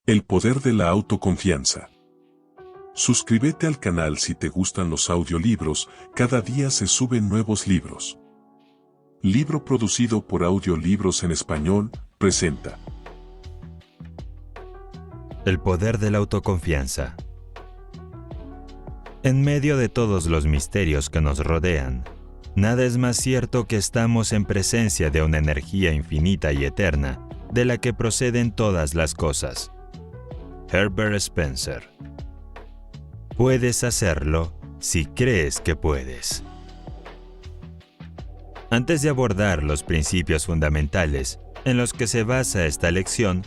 El poder de la autoconfianza. Suscríbete al canal si te gustan los audiolibros, cada día se suben nuevos libros. Libro producido por Audiolibros en Español, presenta. El poder de la autoconfianza. En medio de todos los misterios que nos rodean, nada es más cierto que estamos en presencia de una energía infinita y eterna, de la que proceden todas las cosas. Herbert Spencer. Puedes hacerlo si crees que puedes. Antes de abordar los principios fundamentales en los que se basa esta lección,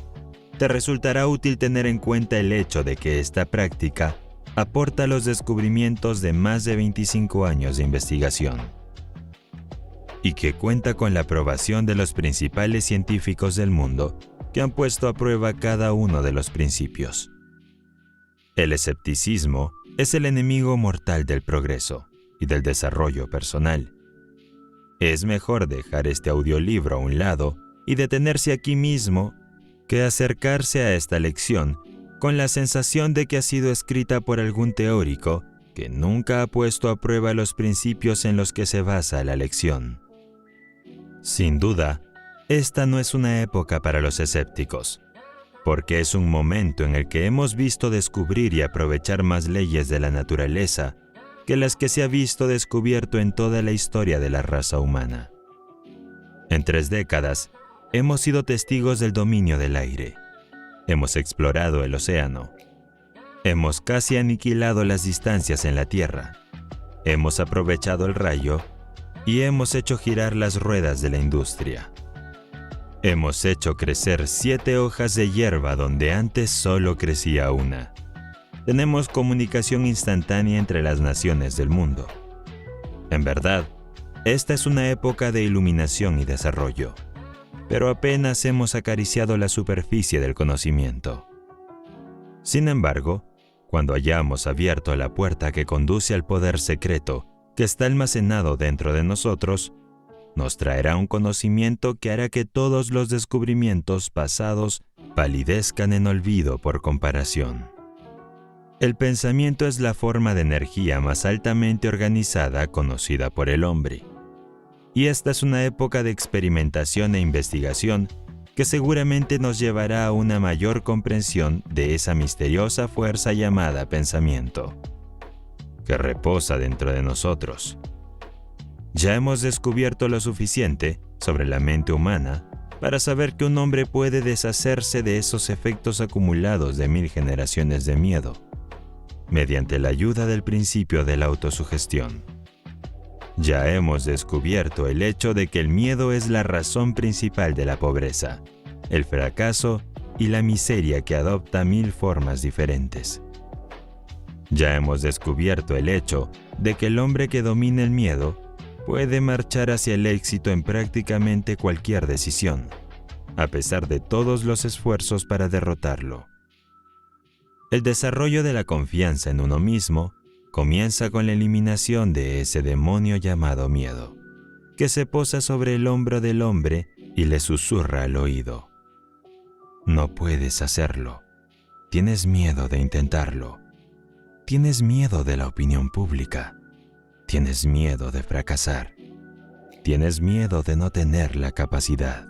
te resultará útil tener en cuenta el hecho de que esta práctica aporta los descubrimientos de más de 25 años de investigación y que cuenta con la aprobación de los principales científicos del mundo que han puesto a prueba cada uno de los principios. El escepticismo es el enemigo mortal del progreso y del desarrollo personal. Es mejor dejar este audiolibro a un lado y detenerse aquí mismo que acercarse a esta lección con la sensación de que ha sido escrita por algún teórico que nunca ha puesto a prueba los principios en los que se basa la lección. Sin duda, esta no es una época para los escépticos, porque es un momento en el que hemos visto descubrir y aprovechar más leyes de la naturaleza que las que se ha visto descubierto en toda la historia de la raza humana. En 3 décadas, hemos sido testigos del dominio del aire. Hemos explorado el océano. Hemos casi aniquilado las distancias en la Tierra. Hemos aprovechado el rayo y hemos hecho girar las ruedas de la industria. Hemos hecho crecer 7 hojas de hierba donde antes solo crecía una. Tenemos comunicación instantánea entre las naciones del mundo. En verdad, esta es una época de iluminación y desarrollo, pero apenas hemos acariciado la superficie del conocimiento. Sin embargo, cuando hayamos abierto la puerta que conduce al poder secreto que está almacenado dentro de nosotros, nos traerá un conocimiento que hará que todos los descubrimientos pasados palidezcan en olvido por comparación. El pensamiento es la forma de energía más altamente organizada conocida por el hombre. Y esta es una época de experimentación e investigación que seguramente nos llevará a una mayor comprensión de esa misteriosa fuerza llamada pensamiento, que reposa dentro de nosotros. Ya hemos descubierto lo suficiente sobre la mente humana para saber que un hombre puede deshacerse de esos efectos acumulados de 1000 generaciones de miedo, mediante la ayuda del principio de la autosugestión. Ya hemos descubierto el hecho de que el miedo es la razón principal de la pobreza, el fracaso y la miseria que adopta 1000 formas diferentes. Ya hemos descubierto el hecho de que el hombre que domina el miedo puede marchar hacia el éxito en prácticamente cualquier decisión, a pesar de todos los esfuerzos para derrotarlo. El desarrollo de la confianza en uno mismo comienza con la eliminación de ese demonio llamado miedo, que se posa sobre el hombro del hombre y le susurra al oído: no puedes hacerlo. Tienes miedo de intentarlo. Tienes miedo de la opinión pública. Tienes miedo de fracasar. Tienes miedo de no tener la capacidad.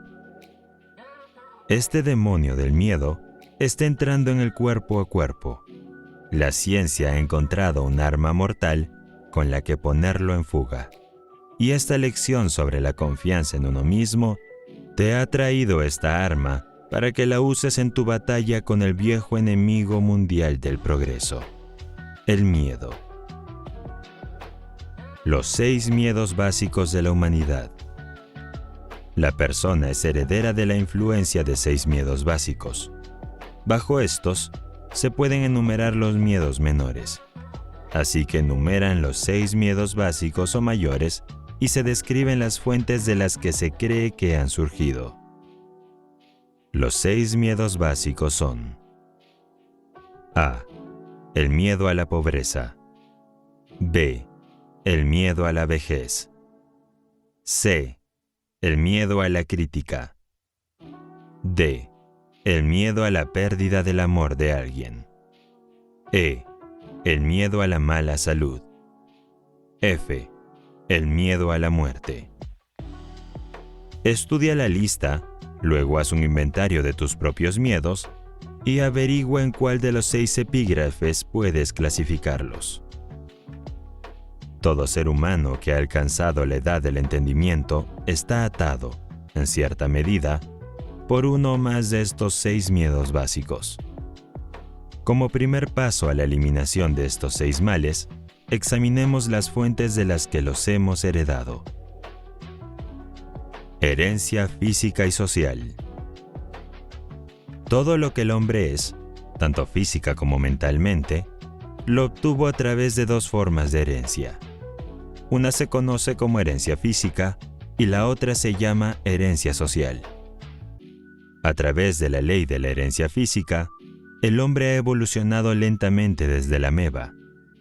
Este demonio del miedo está entrando en el cuerpo a cuerpo. La ciencia ha encontrado un arma mortal con la que ponerlo en fuga. Y esta lección sobre la confianza en uno mismo te ha traído esta arma para que la uses en tu batalla con el viejo enemigo mundial del progreso, el miedo. Los 6 miedos básicos de la humanidad. La persona es heredera de la influencia de 6 miedos básicos. Bajo estos, se pueden enumerar los miedos menores. Así que enumeran los 6 miedos básicos o mayores y se describen las fuentes de las que se cree que han surgido. Los 6 miedos básicos son: A. El miedo a la pobreza. B. El miedo a la vejez. C. El miedo a la crítica. D. El miedo a la pérdida del amor de alguien. E. El miedo a la mala salud. F. El miedo a la muerte. Estudia la lista, luego haz un inventario de tus propios miedos y averigua en cuál de los 6 epígrafes puedes clasificarlos. Todo ser humano que ha alcanzado la edad del entendimiento está atado, en cierta medida, por uno o más de estos 6 miedos básicos. Como primer paso a la eliminación de estos 6 males, examinemos las fuentes de las que los hemos heredado. Herencia física y social. Todo lo que el hombre es, tanto física como mentalmente, lo obtuvo a través de 2 formas de herencia. Una se conoce como herencia física y la otra se llama herencia social. A través de la ley de la herencia física, el hombre ha evolucionado lentamente desde la ameba,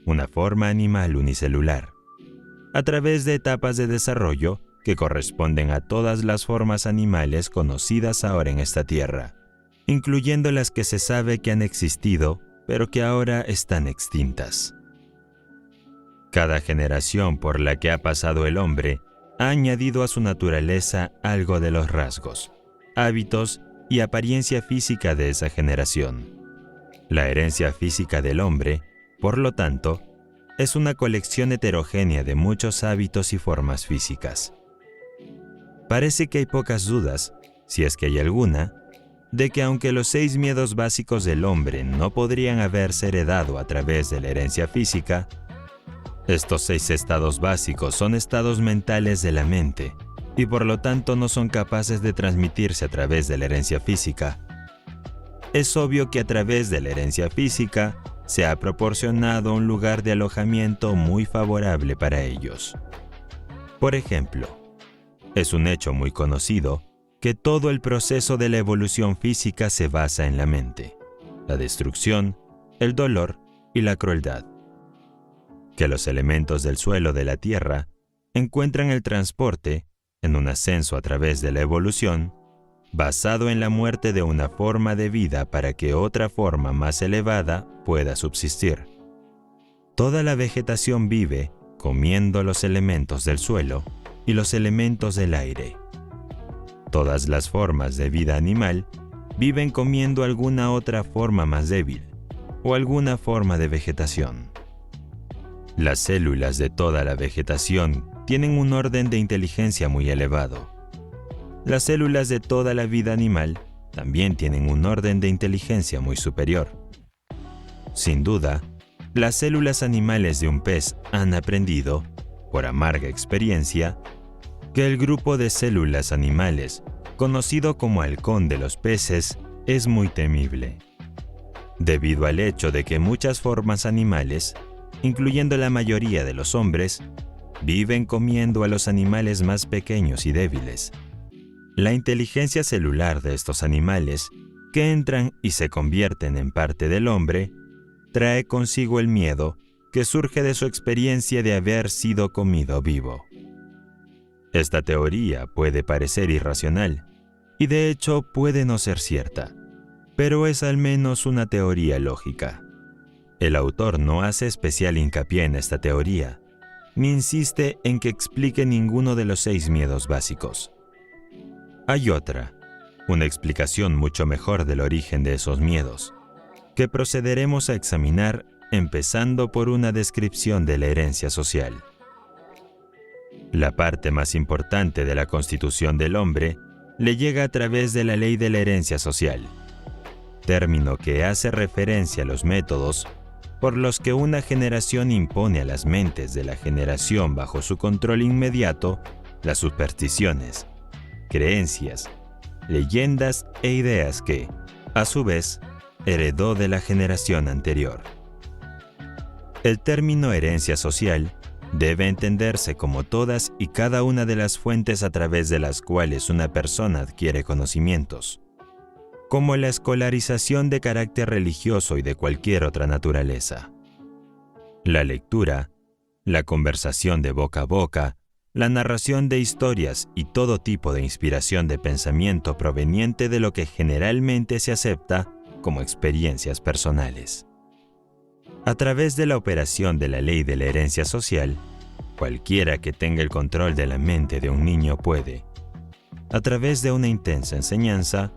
una forma animal unicelular, a través de etapas de desarrollo que corresponden a todas las formas animales conocidas ahora en esta tierra, incluyendo las que se sabe que han existido, pero que ahora están extintas. Cada generación por la que ha pasado el hombre ha añadido a su naturaleza algo de los rasgos, hábitos y apariencia física de esa generación. La herencia física del hombre, por lo tanto, es una colección heterogénea de muchos hábitos y formas físicas. Parece que hay pocas dudas, si es que hay alguna, de que aunque los 6 miedos básicos del hombre no podrían haberse heredado a través de la herencia física, estos 6 estados básicos son estados mentales de la mente y por lo tanto no son capaces de transmitirse a través de la herencia física. Es obvio que a través de la herencia física se ha proporcionado un lugar de alojamiento muy favorable para ellos. Por ejemplo, es un hecho muy conocido que todo el proceso de la evolución física se basa en la mente, la destrucción, el dolor y la crueldad. Que los elementos del suelo de la Tierra encuentran el transporte, en un ascenso a través de la evolución, basado en la muerte de una forma de vida para que otra forma más elevada pueda subsistir. Toda la vegetación vive comiendo los elementos del suelo y los elementos del aire. Todas las formas de vida animal viven comiendo alguna otra forma más débil o alguna forma de vegetación. Las células de toda la vegetación tienen un orden de inteligencia muy elevado. Las células de toda la vida animal también tienen un orden de inteligencia muy superior. Sin duda, las células animales de un pez han aprendido, por amarga experiencia, que el grupo de células animales, conocido como halcón de los peces, es muy temible, debido al hecho de que muchas formas animales, incluyendo la mayoría de los hombres, viven comiendo a los animales más pequeños y débiles. La inteligencia celular de estos animales, que entran y se convierten en parte del hombre, trae consigo el miedo que surge de su experiencia de haber sido comido vivo. Esta teoría puede parecer irracional, y de hecho puede no ser cierta, pero es al menos una teoría lógica. El autor no hace especial hincapié en esta teoría, ni insiste en que explique ninguno de los 6 miedos básicos. Hay otra, una explicación mucho mejor del origen de esos miedos, que procederemos a examinar empezando por una descripción de la herencia social. La parte más importante de la constitución del hombre le llega a través de la ley de la herencia social, término que hace referencia a los métodos por los que una generación impone a las mentes de la generación bajo su control inmediato las supersticiones, creencias, leyendas e ideas que, a su vez, heredó de la generación anterior. El término herencia social debe entenderse como todas y cada una de las fuentes a través de las cuales una persona adquiere conocimientos, como la escolarización de carácter religioso y de cualquier otra naturaleza. La lectura, la conversación de boca a boca, la narración de historias y todo tipo de inspiración de pensamiento proveniente de lo que generalmente se acepta como experiencias personales. A través de la operación de la ley de la herencia social, cualquiera que tenga el control de la mente de un niño puede, a través de una intensa enseñanza,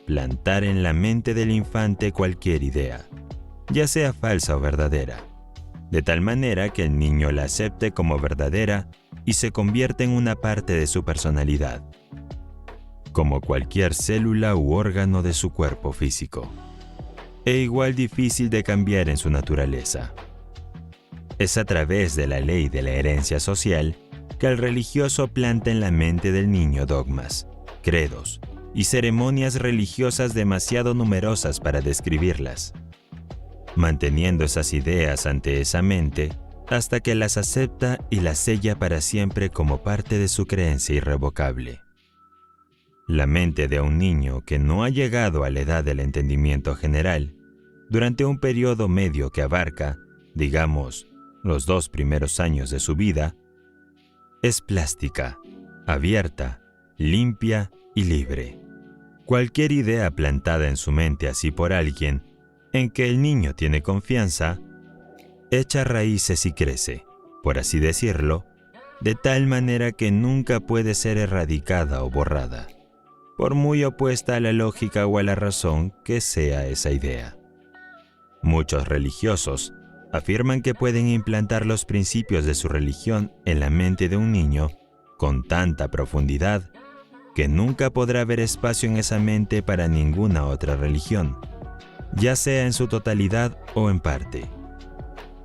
plantar en la mente del infante cualquier idea, ya sea falsa o verdadera, de tal manera que el niño la acepte como verdadera y se convierte en una parte de su personalidad, como cualquier célula u órgano de su cuerpo físico, e igual difícil de cambiar en su naturaleza. Es a través de la ley de la herencia social que el religioso planta en la mente del niño dogmas, credos y ceremonias religiosas demasiado numerosas para describirlas, manteniendo esas ideas ante esa mente hasta que las acepta y las sella para siempre como parte de su creencia irrevocable. La mente de un niño que no ha llegado a la edad del entendimiento general, durante un periodo medio que abarca, digamos, los 2 primeros años de su vida, es plástica, abierta, limpia y libre. Cualquier idea plantada en su mente así por alguien en que el niño tiene confianza, echa raíces y crece, por así decirlo, de tal manera que nunca puede ser erradicada o borrada, por muy opuesta a la lógica o a la razón que sea esa idea. Muchos religiosos afirman que pueden implantar los principios de su religión en la mente de un niño con tanta profundidad que nunca podrá haber espacio en esa mente para ninguna otra religión, ya sea en su totalidad o en parte.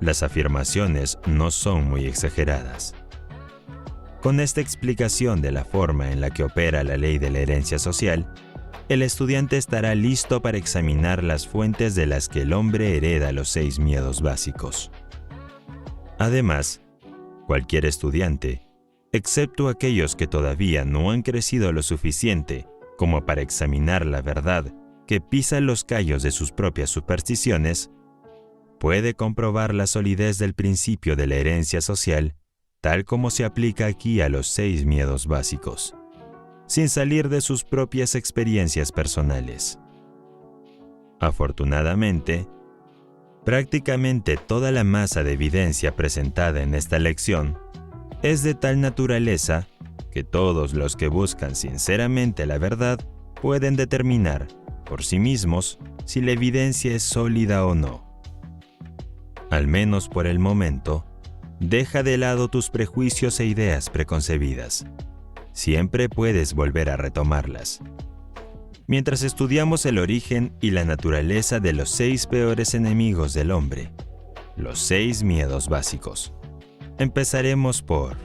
Las afirmaciones no son muy exageradas. Con esta explicación de la forma en la que opera la ley de la herencia social, el estudiante estará listo para examinar las fuentes de las que el hombre hereda los 6 miedos básicos. Además, cualquier estudiante, excepto aquellos que todavía no han crecido lo suficiente como para examinar la verdad que pisa los callos de sus propias supersticiones, puede comprobar la solidez del principio de la herencia social tal como se aplica aquí a los 6 miedos básicos, sin salir de sus propias experiencias personales. Afortunadamente, prácticamente toda la masa de evidencia presentada en esta lección es de tal naturaleza que todos los que buscan sinceramente la verdad pueden determinar por sí mismos si la evidencia es sólida o no. Al menos por el momento, deja de lado tus prejuicios e ideas preconcebidas. Siempre puedes volver a retomarlas. Mientras estudiamos el origen y la naturaleza de los 6 peores enemigos del hombre, los 6 miedos básicos, empezaremos por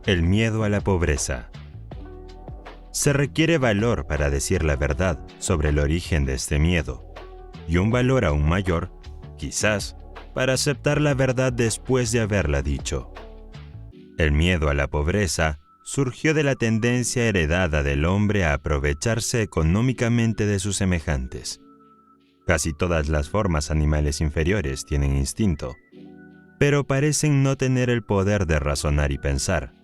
el miedo a la pobreza. Se requiere valor para decir la verdad sobre el origen de este miedo, y un valor aún mayor, quizás, para aceptar la verdad después de haberla dicho. El miedo a la pobreza surgió de la tendencia heredada del hombre a aprovecharse económicamente de sus semejantes. Casi todas las formas animales inferiores tienen instinto, pero parecen no tener el poder de razonar y pensar.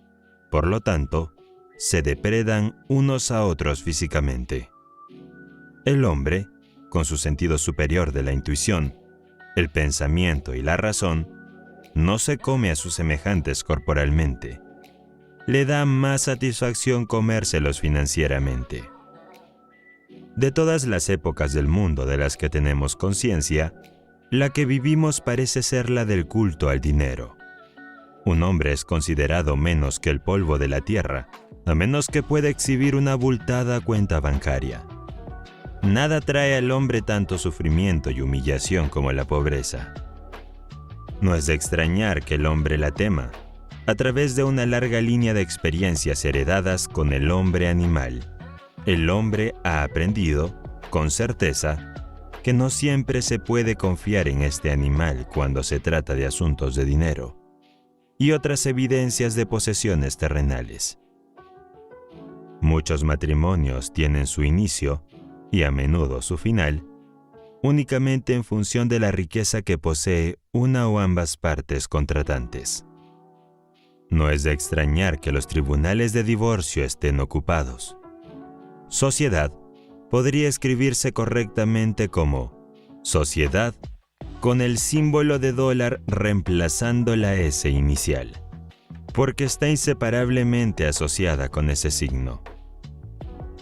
Por lo tanto, se depredan unos a otros físicamente. El hombre, con su sentido superior de la intuición, el pensamiento y la razón, no se come a sus semejantes corporalmente. Le da más satisfacción comérselos financieramente. De todas las épocas del mundo de las que tenemos conciencia, la que vivimos parece ser la del culto al dinero. Un hombre es considerado menos que el polvo de la tierra, a menos que pueda exhibir una abultada cuenta bancaria. Nada trae al hombre tanto sufrimiento y humillación como la pobreza. No es de extrañar que el hombre la tema, a través de una larga línea de experiencias heredadas con el hombre animal. El hombre ha aprendido, con certeza, que no siempre se puede confiar en este animal cuando se trata de asuntos de dinero y otras evidencias de posesiones terrenales. Muchos matrimonios tienen su inicio, y a menudo su final, únicamente en función de la riqueza que posee una o ambas partes contratantes. No es de extrañar que los tribunales de divorcio estén ocupados. Sociedad podría escribirse correctamente como sociedad con el símbolo de dólar reemplazando la S inicial, porque está inseparablemente asociada con ese signo.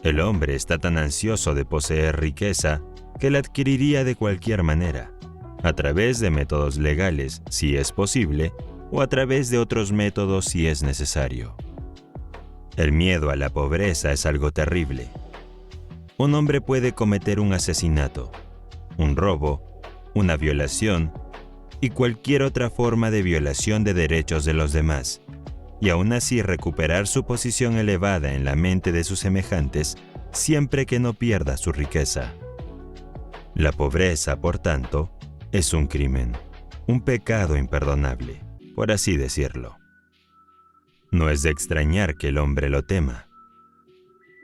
El hombre está tan ansioso de poseer riqueza que la adquiriría de cualquier manera, a través de métodos legales si es posible, o a través de otros métodos si es necesario. El miedo a la pobreza es algo terrible. Un hombre puede cometer un asesinato, un robo, una violación y cualquier otra forma de violación de derechos de los demás, y aún así recuperar su posición elevada en la mente de sus semejantes siempre que no pierda su riqueza. La pobreza, por tanto, es un crimen, un pecado imperdonable, por así decirlo. No es de extrañar que el hombre lo tema.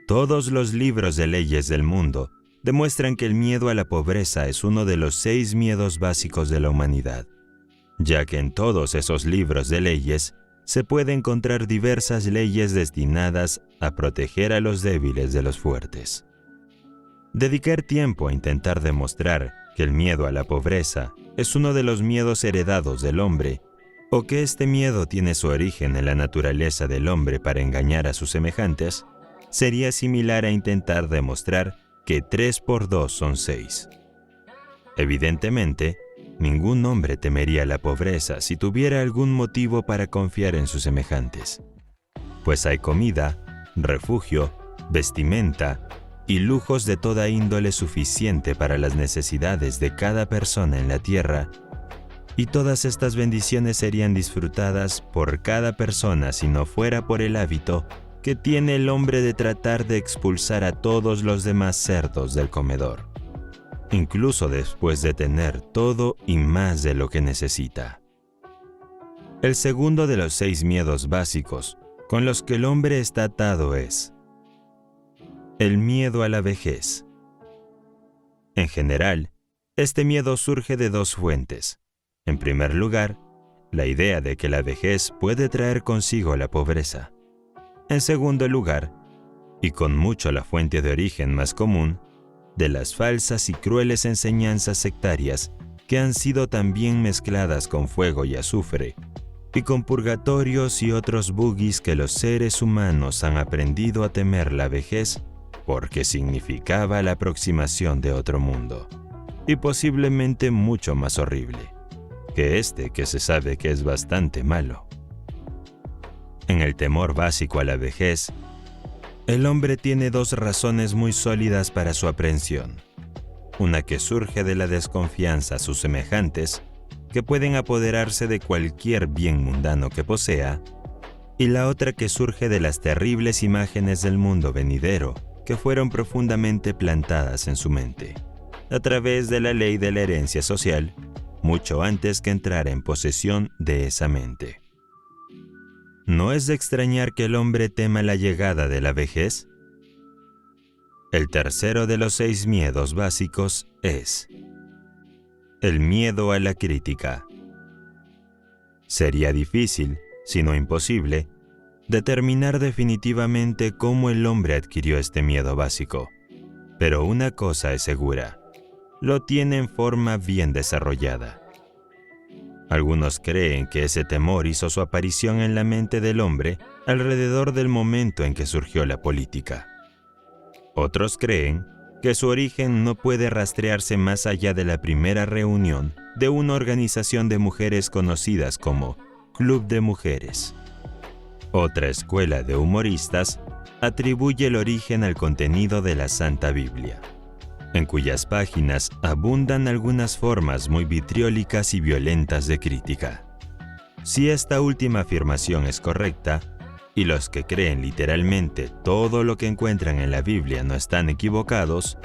Todos los libros de leyes del mundo demuestran que el miedo a la pobreza es uno de los 6 miedos básicos de la humanidad, ya que en todos esos libros de leyes se puede encontrar diversas leyes destinadas a proteger a los débiles de los fuertes. Dedicar tiempo a intentar demostrar que el miedo a la pobreza es uno de los miedos heredados del hombre, o que este miedo tiene su origen en la naturaleza del hombre para engañar a sus semejantes, sería similar a intentar demostrar que 3 por 2 son 6. Evidentemente, ningún hombre temería la pobreza si tuviera algún motivo para confiar en sus semejantes, pues hay comida, refugio, vestimenta y lujos de toda índole suficiente para las necesidades de cada persona en la tierra, y todas estas bendiciones serían disfrutadas por cada persona si no fuera por el hábito que tiene el hombre de tratar de expulsar a todos los demás cerdos del comedor, incluso después de tener todo y más de lo que necesita. El segundo de los 6 miedos básicos con los que el hombre está atado es el miedo a la vejez. En general, este miedo surge de 2 fuentes. En primer lugar, la idea de que la vejez puede traer consigo la pobreza. En segundo lugar, y con mucho la fuente de origen más común, de las falsas y crueles enseñanzas sectarias que han sido también mezcladas con fuego y azufre, y con purgatorios y otros bugis que los seres humanos han aprendido a temer la vejez porque significaba la aproximación de otro mundo, y posiblemente mucho más horrible que este que se sabe que es bastante malo. En el temor básico a la vejez, el hombre tiene 2 razones muy sólidas para su aprehensión. Una que surge de la desconfianza a sus semejantes, que pueden apoderarse de cualquier bien mundano que posea, y la otra que surge de las terribles imágenes del mundo venidero que fueron profundamente plantadas en su mente, a través de la ley de la herencia social, mucho antes que entrara en posesión de esa mente. ¿No es de extrañar que el hombre tema la llegada de la vejez? El tercero de los 6 miedos básicos es el miedo a la crítica. Sería difícil, si no imposible, determinar definitivamente cómo el hombre adquirió este miedo básico, pero una cosa es segura: lo tiene en forma bien desarrollada. Algunos creen que ese temor hizo su aparición en la mente del hombre alrededor del momento en que surgió la política. Otros creen que su origen no puede rastrearse más allá de la primera reunión de una organización de mujeres conocidas como Club de Mujeres. Otra escuela de humoristas atribuye el origen al contenido de la Santa Biblia, en cuyas páginas abundan algunas formas muy vitriólicas y violentas de crítica. Si esta última afirmación es correcta, y los que creen literalmente todo lo que encuentran en la Biblia no están equivocados,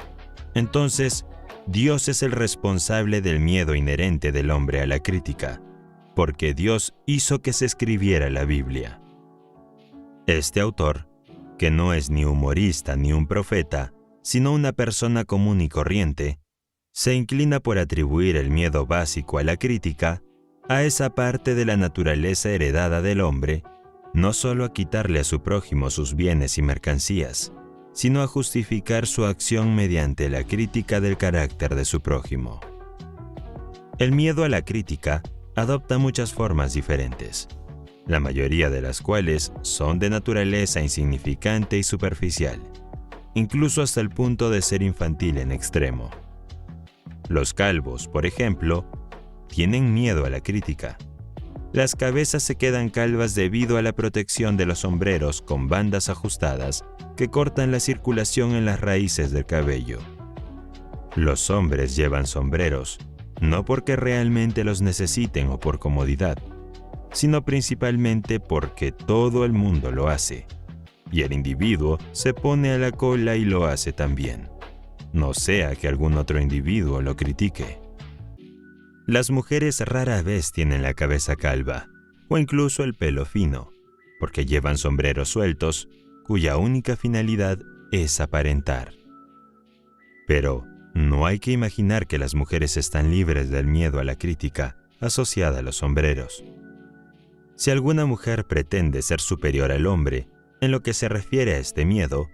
entonces Dios es el responsable del miedo inherente del hombre a la crítica, porque Dios hizo que se escribiera la Biblia. Este autor, que no es ni humorista ni un profeta, sino una persona común y corriente, se inclina por atribuir el miedo básico a la crítica a esa parte de la naturaleza heredada del hombre no solo a quitarle a su prójimo sus bienes y mercancías, sino a justificar su acción mediante la crítica del carácter de su prójimo. El miedo a la crítica adopta muchas formas diferentes, la mayoría de las cuales son de naturaleza insignificante y superficial, incluso hasta el punto de ser infantil en extremo. Los calvos, por ejemplo, tienen miedo a la crítica. Las cabezas se quedan calvas debido a la protección de los sombreros con bandas ajustadas que cortan la circulación en las raíces del cabello. Los hombres llevan sombreros, no porque realmente los necesiten o por comodidad, sino principalmente porque todo el mundo lo hace, y el individuo se pone a la cola y lo hace también, no sea que algún otro individuo lo critique. Las mujeres rara vez tienen la cabeza calva, o incluso el pelo fino, porque llevan sombreros sueltos, cuya única finalidad es aparentar. Pero no hay que imaginar que las mujeres están libres del miedo a la crítica asociada a los sombreros. Si alguna mujer pretende ser superior al hombre en lo que se refiere a este miedo,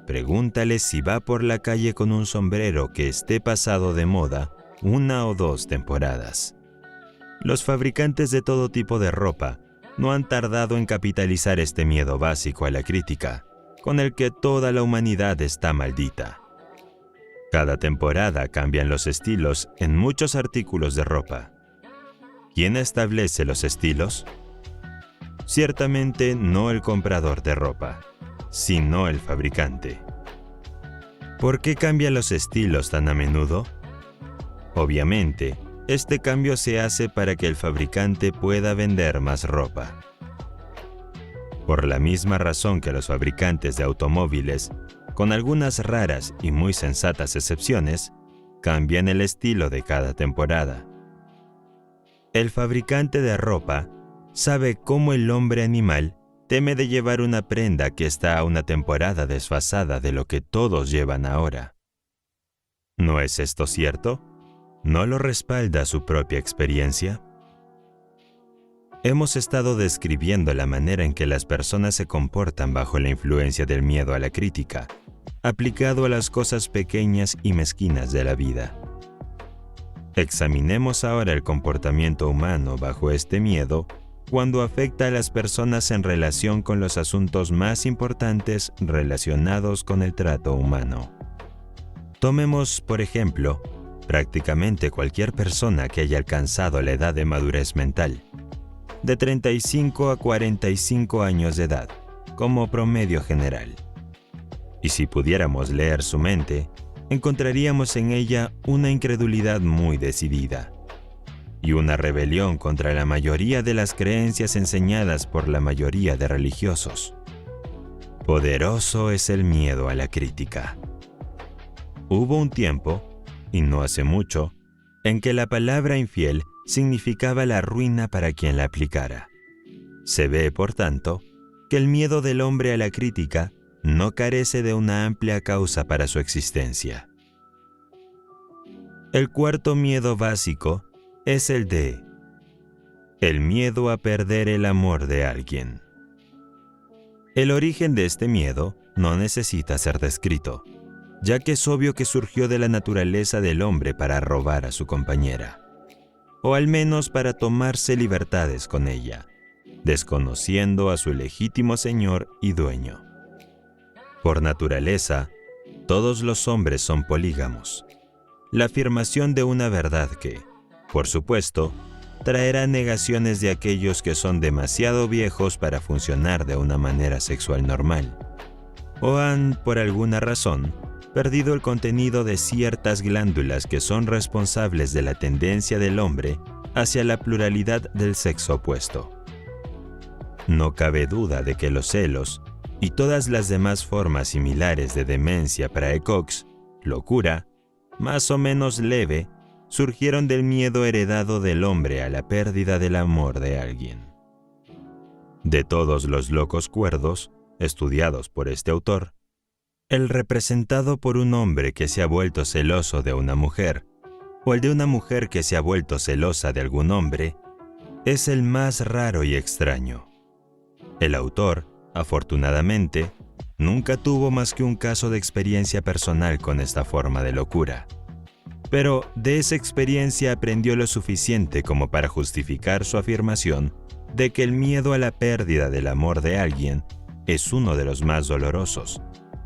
pregúntale si va por la calle con un sombrero que esté pasado de moda 1 o 2 temporadas. Los fabricantes de todo tipo de ropa no han tardado en capitalizar este miedo básico a la crítica, con el que toda la humanidad está maldita. Cada temporada cambian los estilos en muchos artículos de ropa. ¿Quién establece los estilos? Ciertamente no el comprador de ropa, sino el fabricante. ¿Por qué cambian los estilos tan a menudo? Obviamente, este cambio se hace para que el fabricante pueda vender más ropa. Por la misma razón que los fabricantes de automóviles, con algunas raras y muy sensatas excepciones, cambian el estilo de cada temporada. El fabricante de ropa sabe cómo el hombre animal teme de llevar una prenda que está a una temporada desfasada de lo que todos llevan ahora. ¿No es esto cierto? ¿No lo respalda su propia experiencia? Hemos estado describiendo la manera en que las personas se comportan bajo la influencia del miedo a la crítica, aplicado a las cosas pequeñas y mezquinas de la vida. Examinemos ahora el comportamiento humano bajo este miedo cuando afecta a las personas en relación con los asuntos más importantes relacionados con el trato humano. Tomemos, por ejemplo, prácticamente cualquier persona que haya alcanzado la edad de madurez mental, de 35 a 45 años de edad, como promedio general. Y si pudiéramos leer su mente, encontraríamos en ella una incredulidad muy decidida y una rebelión contra la mayoría de las creencias enseñadas por la mayoría de religiosos. Poderoso es el miedo a la crítica. Hubo un tiempo, y no hace mucho, en que la palabra infiel significaba la ruina para quien la aplicara. Se ve, por tanto, que el miedo del hombre a la crítica no carece de una amplia causa para su existencia. El cuarto miedo básico es el miedo a perder el amor de alguien. El origen de este miedo no necesita ser descrito, ya que es obvio que surgió de la naturaleza del hombre para robar a su compañera, o al menos para tomarse libertades con ella, desconociendo a su legítimo señor y dueño. Por naturaleza, todos los hombres son polígamos, la afirmación de una verdad que, por supuesto, traerá negaciones de aquellos que son demasiado viejos para funcionar de una manera sexual normal, o han, por alguna razón, perdido el contenido de ciertas glándulas que son responsables de la tendencia del hombre hacia la pluralidad del sexo opuesto. No cabe duda de que los celos y todas las demás formas similares de demencia praecox, locura, más o menos leve, surgieron del miedo heredado del hombre a la pérdida del amor de alguien. De todos los locos cuerdos, estudiados por este autor, el representado por un hombre que se ha vuelto celoso de una mujer, o el de una mujer que se ha vuelto celosa de algún hombre, es el más raro y extraño. El autor, afortunadamente, nunca tuvo más que un caso de experiencia personal con esta forma de locura. Pero de esa experiencia aprendió lo suficiente como para justificar su afirmación de que el miedo a la pérdida del amor de alguien es uno de los más dolorosos,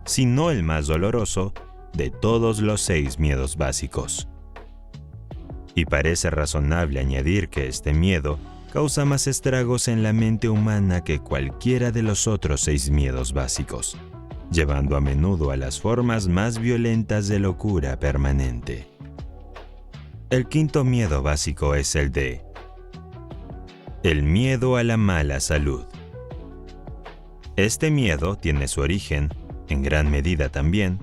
si no el más doloroso, de todos los 6 miedos básicos. Y parece razonable añadir que este miedo causa más estragos en la mente humana que cualquiera de los otros 6 miedos básicos, llevando a menudo a las formas más violentas de locura permanente. El quinto miedo básico es el miedo a la mala salud. Este miedo tiene su origen, en gran medida también,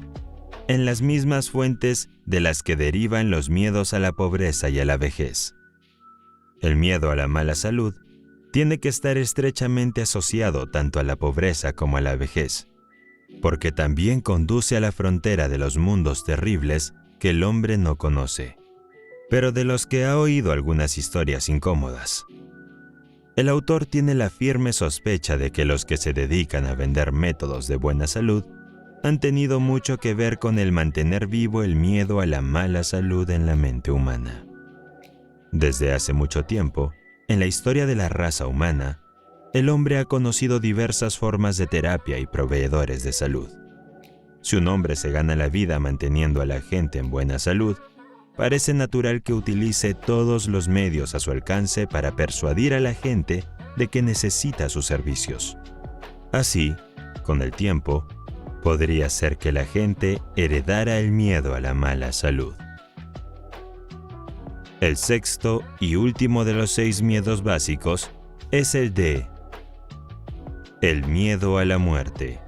en las mismas fuentes de las que derivan los miedos a la pobreza y a la vejez. El miedo a la mala salud tiene que estar estrechamente asociado tanto a la pobreza como a la vejez, porque también conduce a la frontera de los mundos terribles que el hombre no conoce, pero de los que ha oído algunas historias incómodas. El autor tiene la firme sospecha de que los que se dedican a vender métodos de buena salud han tenido mucho que ver con el mantener vivo el miedo a la mala salud en la mente humana. Desde hace mucho tiempo, en la historia de la raza humana, el hombre ha conocido diversas formas de terapia y proveedores de salud. Si un hombre se gana la vida manteniendo a la gente en buena salud, parece natural que utilice todos los medios a su alcance para persuadir a la gente de que necesita sus servicios. Así, con el tiempo, podría ser que la gente heredara el miedo a la mala salud. El sexto y último de los 6 miedos básicos es el miedo a la muerte.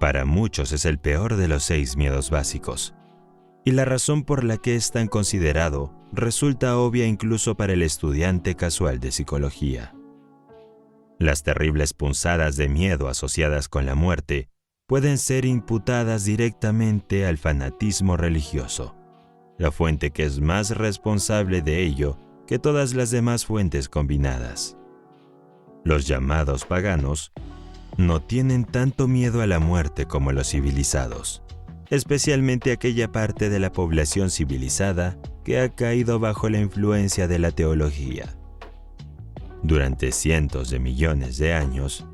Para muchos es el peor de los 6 miedos básicos, y la razón por la que es tan considerado resulta obvia incluso para el estudiante casual de psicología. Las terribles punzadas de miedo asociadas con la muerte pueden ser imputadas directamente al fanatismo religioso, la fuente que es más responsable de ello que todas las demás fuentes combinadas. Los llamados paganos no tienen tanto miedo a la muerte como los civilizados, especialmente aquella parte de la población civilizada que ha caído bajo la influencia de la teología. Durante cientos de millones de años,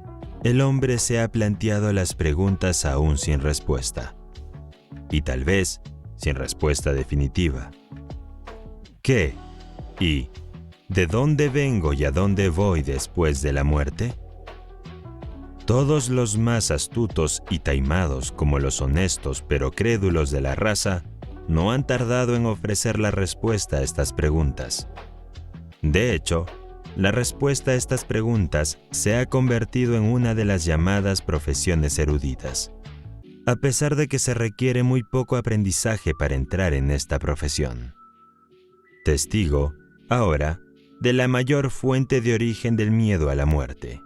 el hombre se ha planteado las preguntas aún sin respuesta, y tal vez sin respuesta definitiva. ¿Qué y de dónde vengo y a dónde voy después de la muerte? Todos los más astutos y taimados como los honestos pero crédulos de la raza no han tardado en ofrecer la respuesta a estas preguntas. De hecho, la respuesta a estas preguntas se ha convertido en una de las llamadas profesiones eruditas, a pesar de que se requiere muy poco aprendizaje para entrar en esta profesión. Testigo, ahora, de la mayor fuente de origen del miedo a la muerte.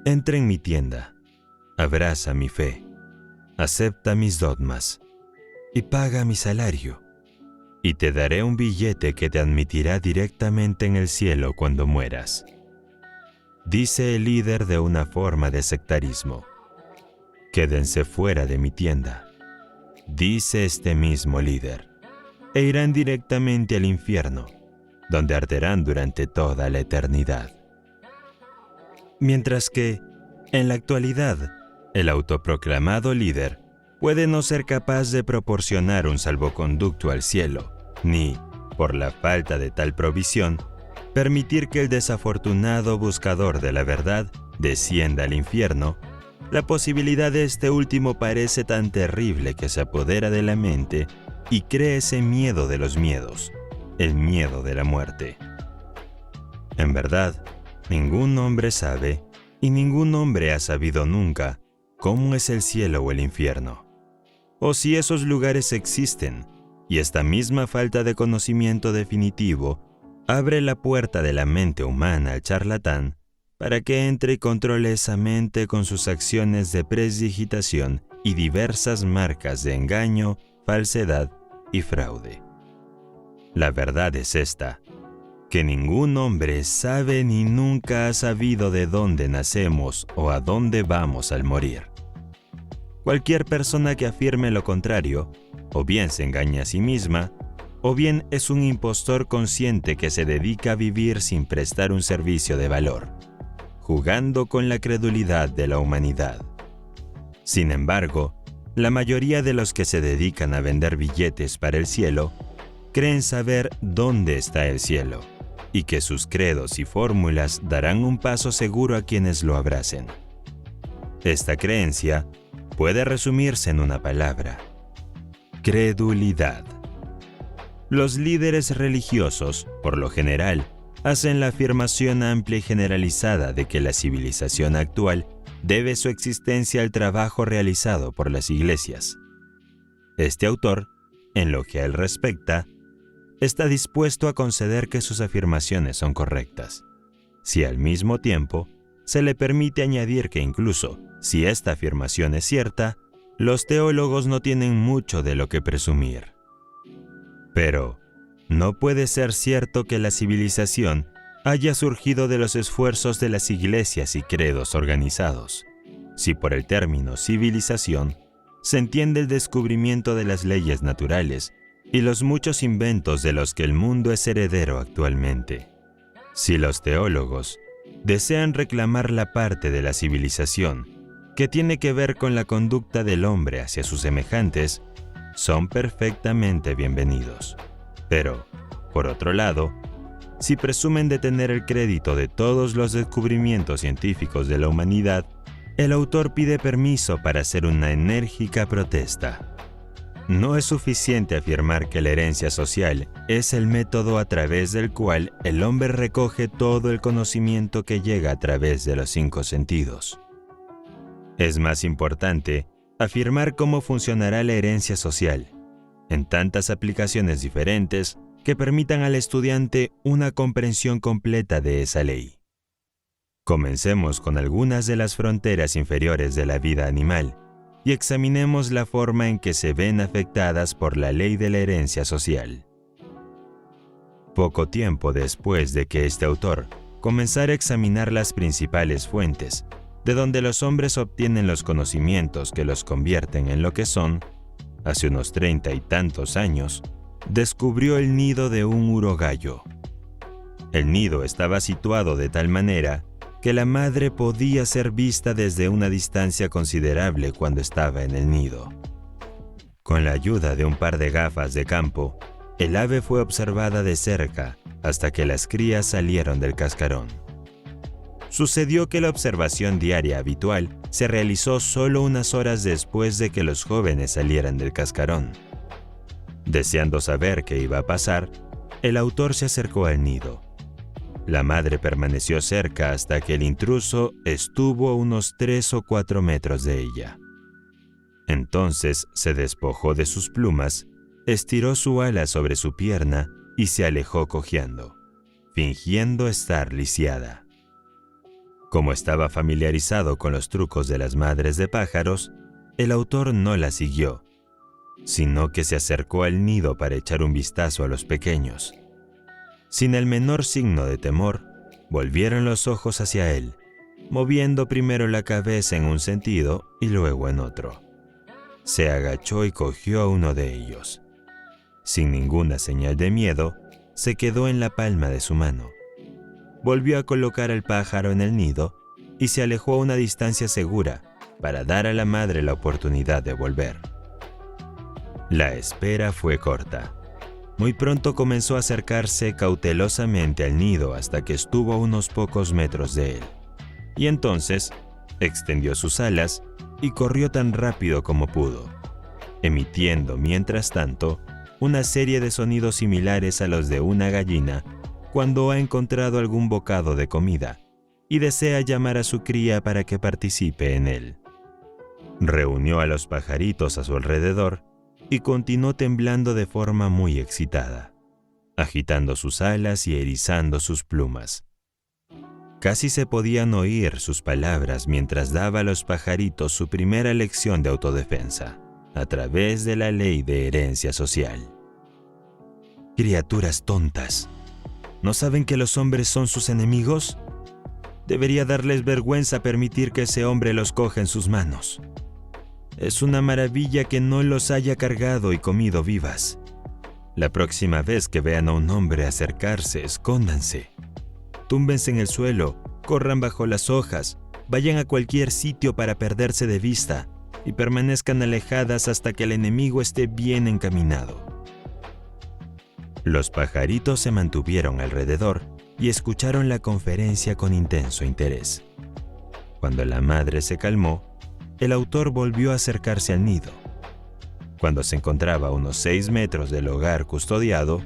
Entra en mi tienda, abraza mi fe, acepta mis dogmas y paga mi salario, y te daré un billete que te admitirá directamente en el cielo cuando mueras. Dice el líder de una forma de sectarismo. Quédense fuera de mi tienda, dice este mismo líder, e irán directamente al infierno, donde arderán durante toda la eternidad. Mientras que, en la actualidad, el autoproclamado líder puede no ser capaz de proporcionar un salvoconducto al cielo, ni, por la falta de tal provisión, permitir que el desafortunado buscador de la verdad descienda al infierno. La posibilidad de este último parece tan terrible que se apodera de la mente y crea ese miedo de los miedos, el miedo de la muerte. En verdad, ningún hombre sabe, y ningún hombre ha sabido nunca, cómo es el cielo o el infierno, o si esos lugares existen, y esta misma falta de conocimiento definitivo abre la puerta de la mente humana al charlatán para que entre y controle esa mente con sus acciones de presdigitación y diversas marcas de engaño, falsedad y fraude. La verdad es esta: que ningún hombre sabe ni nunca ha sabido de dónde nacemos o a dónde vamos al morir. Cualquier persona que afirme lo contrario, o bien se engaña a sí misma, o bien es un impostor consciente que se dedica a vivir sin prestar un servicio de valor, jugando con la credulidad de la humanidad. Sin embargo, la mayoría de los que se dedican a vender billetes para el cielo creen saber dónde está el cielo y que sus credos y fórmulas darán un paso seguro a quienes lo abracen. Esta creencia puede resumirse en una palabra: credulidad. Los líderes religiosos, por lo general, hacen la afirmación amplia y generalizada de que la civilización actual debe su existencia al trabajo realizado por las iglesias. Este autor, en lo que a él respecta, está dispuesto a conceder que sus afirmaciones son correctas, si al mismo tiempo se le permite añadir que incluso si esta afirmación es cierta, los teólogos no tienen mucho de lo que presumir. Pero no puede ser cierto que la civilización haya surgido de los esfuerzos de las iglesias y credos organizados, si por el término civilización se entiende el descubrimiento de las leyes naturales y los muchos inventos de los que el mundo es heredero actualmente. Si los teólogos desean reclamar la parte de la civilización que tiene que ver con la conducta del hombre hacia sus semejantes, son perfectamente bienvenidos. Pero, por otro lado, si presumen de tener el crédito de todos los descubrimientos científicos de la humanidad, el autor pide permiso para hacer una enérgica protesta. No es suficiente afirmar que la herencia social es el método a través del cual el hombre recoge todo el conocimiento que llega a través de los 5 sentidos. Es más importante afirmar cómo funcionará la herencia social, en tantas aplicaciones diferentes que permitan al estudiante una comprensión completa de esa ley. Comencemos con algunas de las fronteras inferiores de la vida animal y examinemos la forma en que se ven afectadas por la ley de la herencia social. Poco tiempo después de que este autor comenzara a examinar las principales fuentes de donde los hombres obtienen los conocimientos que los convierten en lo que son, hace unos 30 y tantos años, descubrió el nido de un urogallo. El nido estaba situado de tal manera que la madre podía ser vista desde una distancia considerable cuando estaba en el nido. Con la ayuda de un par de gafas de campo, el ave fue observada de cerca hasta que las crías salieron del cascarón. Sucedió que la observación diaria habitual se realizó solo unas horas después de que los jóvenes salieran del cascarón. Deseando saber qué iba a pasar, el autor se acercó al nido. La madre permaneció cerca hasta que el intruso estuvo a unos 3 o 4 metros de ella. Entonces se despojó de sus plumas, estiró su ala sobre su pierna y se alejó cojeando, fingiendo estar lisiada. Como estaba familiarizado con los trucos de las madres de pájaros, el autor no la siguió, sino que se acercó al nido para echar un vistazo a los pequeños. Sin el menor signo de temor, volvieron los ojos hacia él, moviendo primero la cabeza en un sentido y luego en otro. Se agachó y cogió a uno de ellos. Sin ninguna señal de miedo, se quedó en la palma de su mano. Volvió a colocar al pájaro en el nido y se alejó a una distancia segura para dar a la madre la oportunidad de volver. La espera fue corta. Muy pronto comenzó a acercarse cautelosamente al nido hasta que estuvo a unos pocos metros de él. Y entonces extendió sus alas y corrió tan rápido como pudo, emitiendo, mientras tanto, una serie de sonidos similares a los de una gallina cuando ha encontrado algún bocado de comida y desea llamar a su cría para que participe en él. Reunió a los pajaritos a su alrededor y continuó temblando de forma muy excitada, agitando sus alas y erizando sus plumas. Casi se podían oír sus palabras mientras daba a los pajaritos su primera lección de autodefensa, a través de la ley de herencia social. «Criaturas tontas», ¿No saben que los hombres son sus enemigos? Debería darles vergüenza permitir que ese hombre los coja en sus manos. Es una maravilla que no los haya cargado y comido vivas. La próxima vez que vean a un hombre acercarse, escóndanse. Túmbense en el suelo, corran bajo las hojas, vayan a cualquier sitio para perderse de vista y permanezcan alejadas hasta que el enemigo esté bien encaminado. Los pajaritos se mantuvieron alrededor y escucharon la conferencia con intenso interés. Cuando la madre se calmó, el autor volvió a acercarse al nido. Cuando se encontraba a unos 6 metros del hogar custodiado,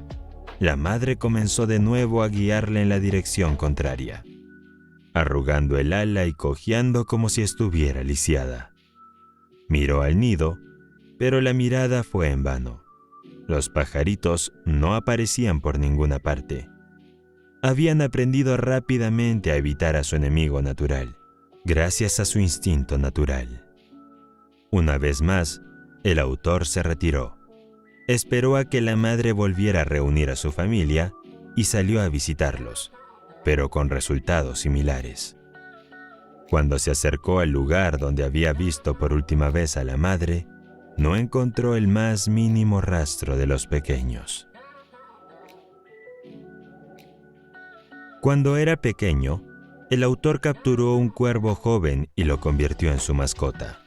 la madre comenzó de nuevo a guiarle en la dirección contraria, arrugando el ala y cojeando como si estuviera lisiada. Miró al nido, pero la mirada fue en vano. Los pajaritos no aparecían por ninguna parte. Habían aprendido rápidamente a evitar a su enemigo natural, gracias a su instinto natural. Una vez más, el autor se retiró. Esperó a que la madre volviera a reunir a su familia y salió a visitarlos, pero con resultados similares. Cuando se acercó al lugar donde había visto por última vez a la madre, no encontró el más mínimo rastro de los pequeños. Cuando era pequeño, el autor capturó un cuervo joven y lo convirtió en su mascota.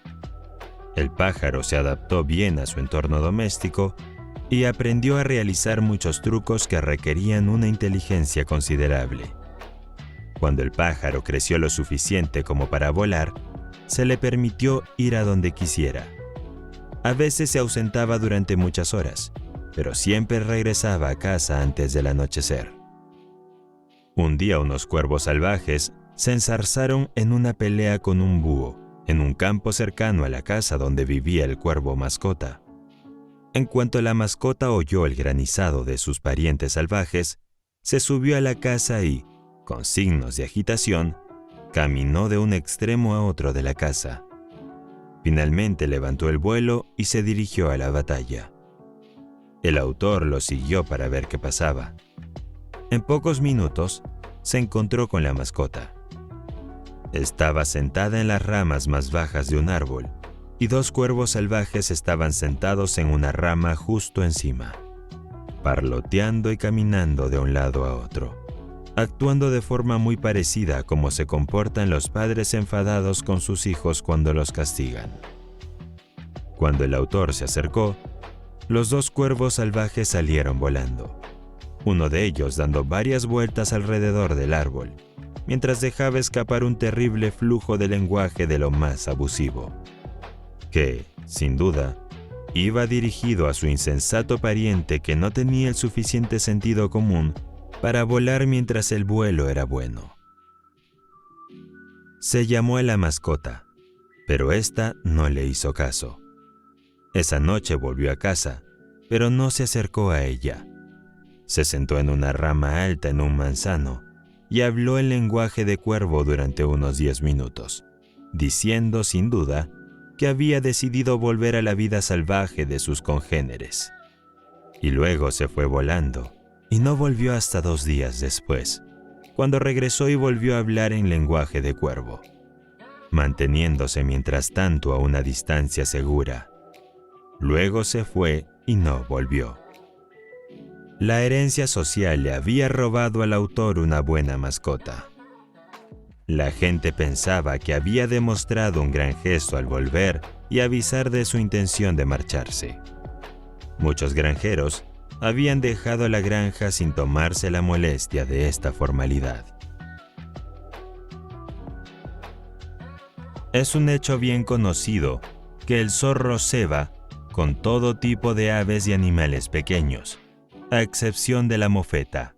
El pájaro se adaptó bien a su entorno doméstico y aprendió a realizar muchos trucos que requerían una inteligencia considerable. Cuando el pájaro creció lo suficiente como para volar, se le permitió ir a donde quisiera. A veces se ausentaba durante muchas horas, pero siempre regresaba a casa antes del anochecer. Un día unos cuervos salvajes se enzarzaron en una pelea con un búho en un campo cercano a la casa donde vivía el cuervo mascota. En cuanto la mascota oyó el granizado de sus parientes salvajes, se subió a la casa y, con signos de agitación, caminó de un extremo a otro de la casa. Finalmente levantó el vuelo y se dirigió a la batalla. El autor lo siguió para ver qué pasaba. En pocos minutos, se encontró con la mascota. Estaba sentada en las ramas más bajas de un árbol, y 2 cuervos salvajes estaban sentados en una rama justo encima, parloteando y caminando de un lado a otro, actuando de forma muy parecida a cómo se comportan los padres enfadados con sus hijos cuando los castigan. Cuando el autor se acercó, los 2 cuervos salvajes salieron volando, uno de ellos dando varias vueltas alrededor del árbol, mientras dejaba escapar un terrible flujo de lenguaje de lo más abusivo, que, sin duda, iba dirigido a su insensato pariente que no tenía el suficiente sentido común para volar mientras el vuelo era bueno. Se llamó a la mascota, pero ésta no le hizo caso. Esa noche volvió a casa, pero no se acercó a ella. Se sentó en una rama alta en un manzano y habló el lenguaje de cuervo durante unos 10 minutos, diciendo sin duda que había decidido volver a la vida salvaje de sus congéneres. Y luego se fue volando, y no volvió hasta 2 días después, cuando regresó y volvió a hablar en lenguaje de cuervo, manteniéndose mientras tanto a una distancia segura. Luego se fue y no volvió. La herencia social le había robado al autor una buena mascota. La gente pensaba que había demostrado un gran gesto al volver y avisar de su intención de marcharse. Muchos granjeros habían dejado la granja sin tomarse la molestia de esta formalidad. Es un hecho bien conocido que el zorro ceba con todo tipo de aves y animales pequeños, a excepción de la mofeta.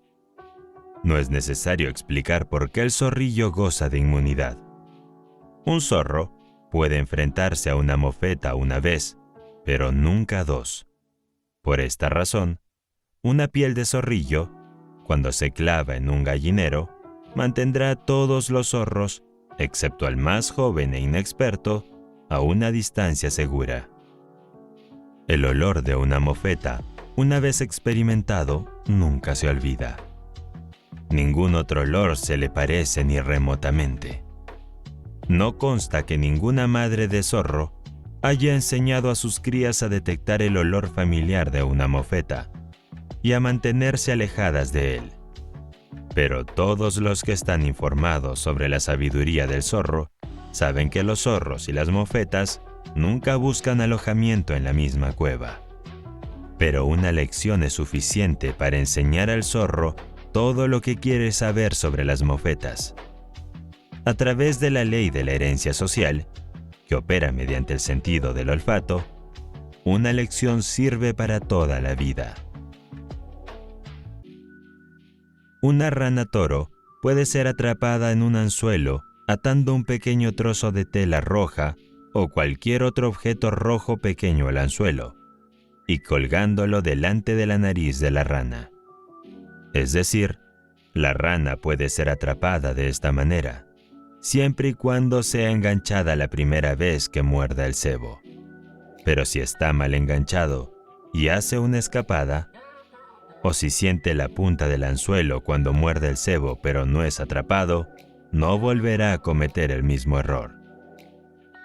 No es necesario explicar por qué el zorrillo goza de inmunidad. Un zorro puede enfrentarse a una mofeta una vez, pero nunca 2. Por esta razón, una piel de zorrillo, cuando se clava en un gallinero, mantendrá a todos los zorros, excepto al más joven e inexperto, a una distancia segura. El olor de una mofeta, una vez experimentado, nunca se olvida. Ningún otro olor se le parece ni remotamente. No consta que ninguna madre de zorro haya enseñado a sus crías a detectar el olor familiar de una mofeta y a mantenerse alejadas de él. Pero todos los que están informados sobre la sabiduría del zorro saben que los zorros y las mofetas nunca buscan alojamiento en la misma cueva. Pero una lección es suficiente para enseñar al zorro todo lo que quiere saber sobre las mofetas. A través de la ley de la herencia social, que opera mediante el sentido del olfato, una lección sirve para toda la vida. Una rana toro puede ser atrapada en un anzuelo atando un pequeño trozo de tela roja o cualquier otro objeto rojo pequeño al anzuelo y colgándolo delante de la nariz de la rana. Es decir, la rana puede ser atrapada de esta manera, siempre y cuando sea enganchada la primera vez que muerda el cebo. Pero si está mal enganchado y hace una escapada, o si siente la punta del anzuelo cuando muerde el cebo pero no es atrapado, no volverá a cometer el mismo error.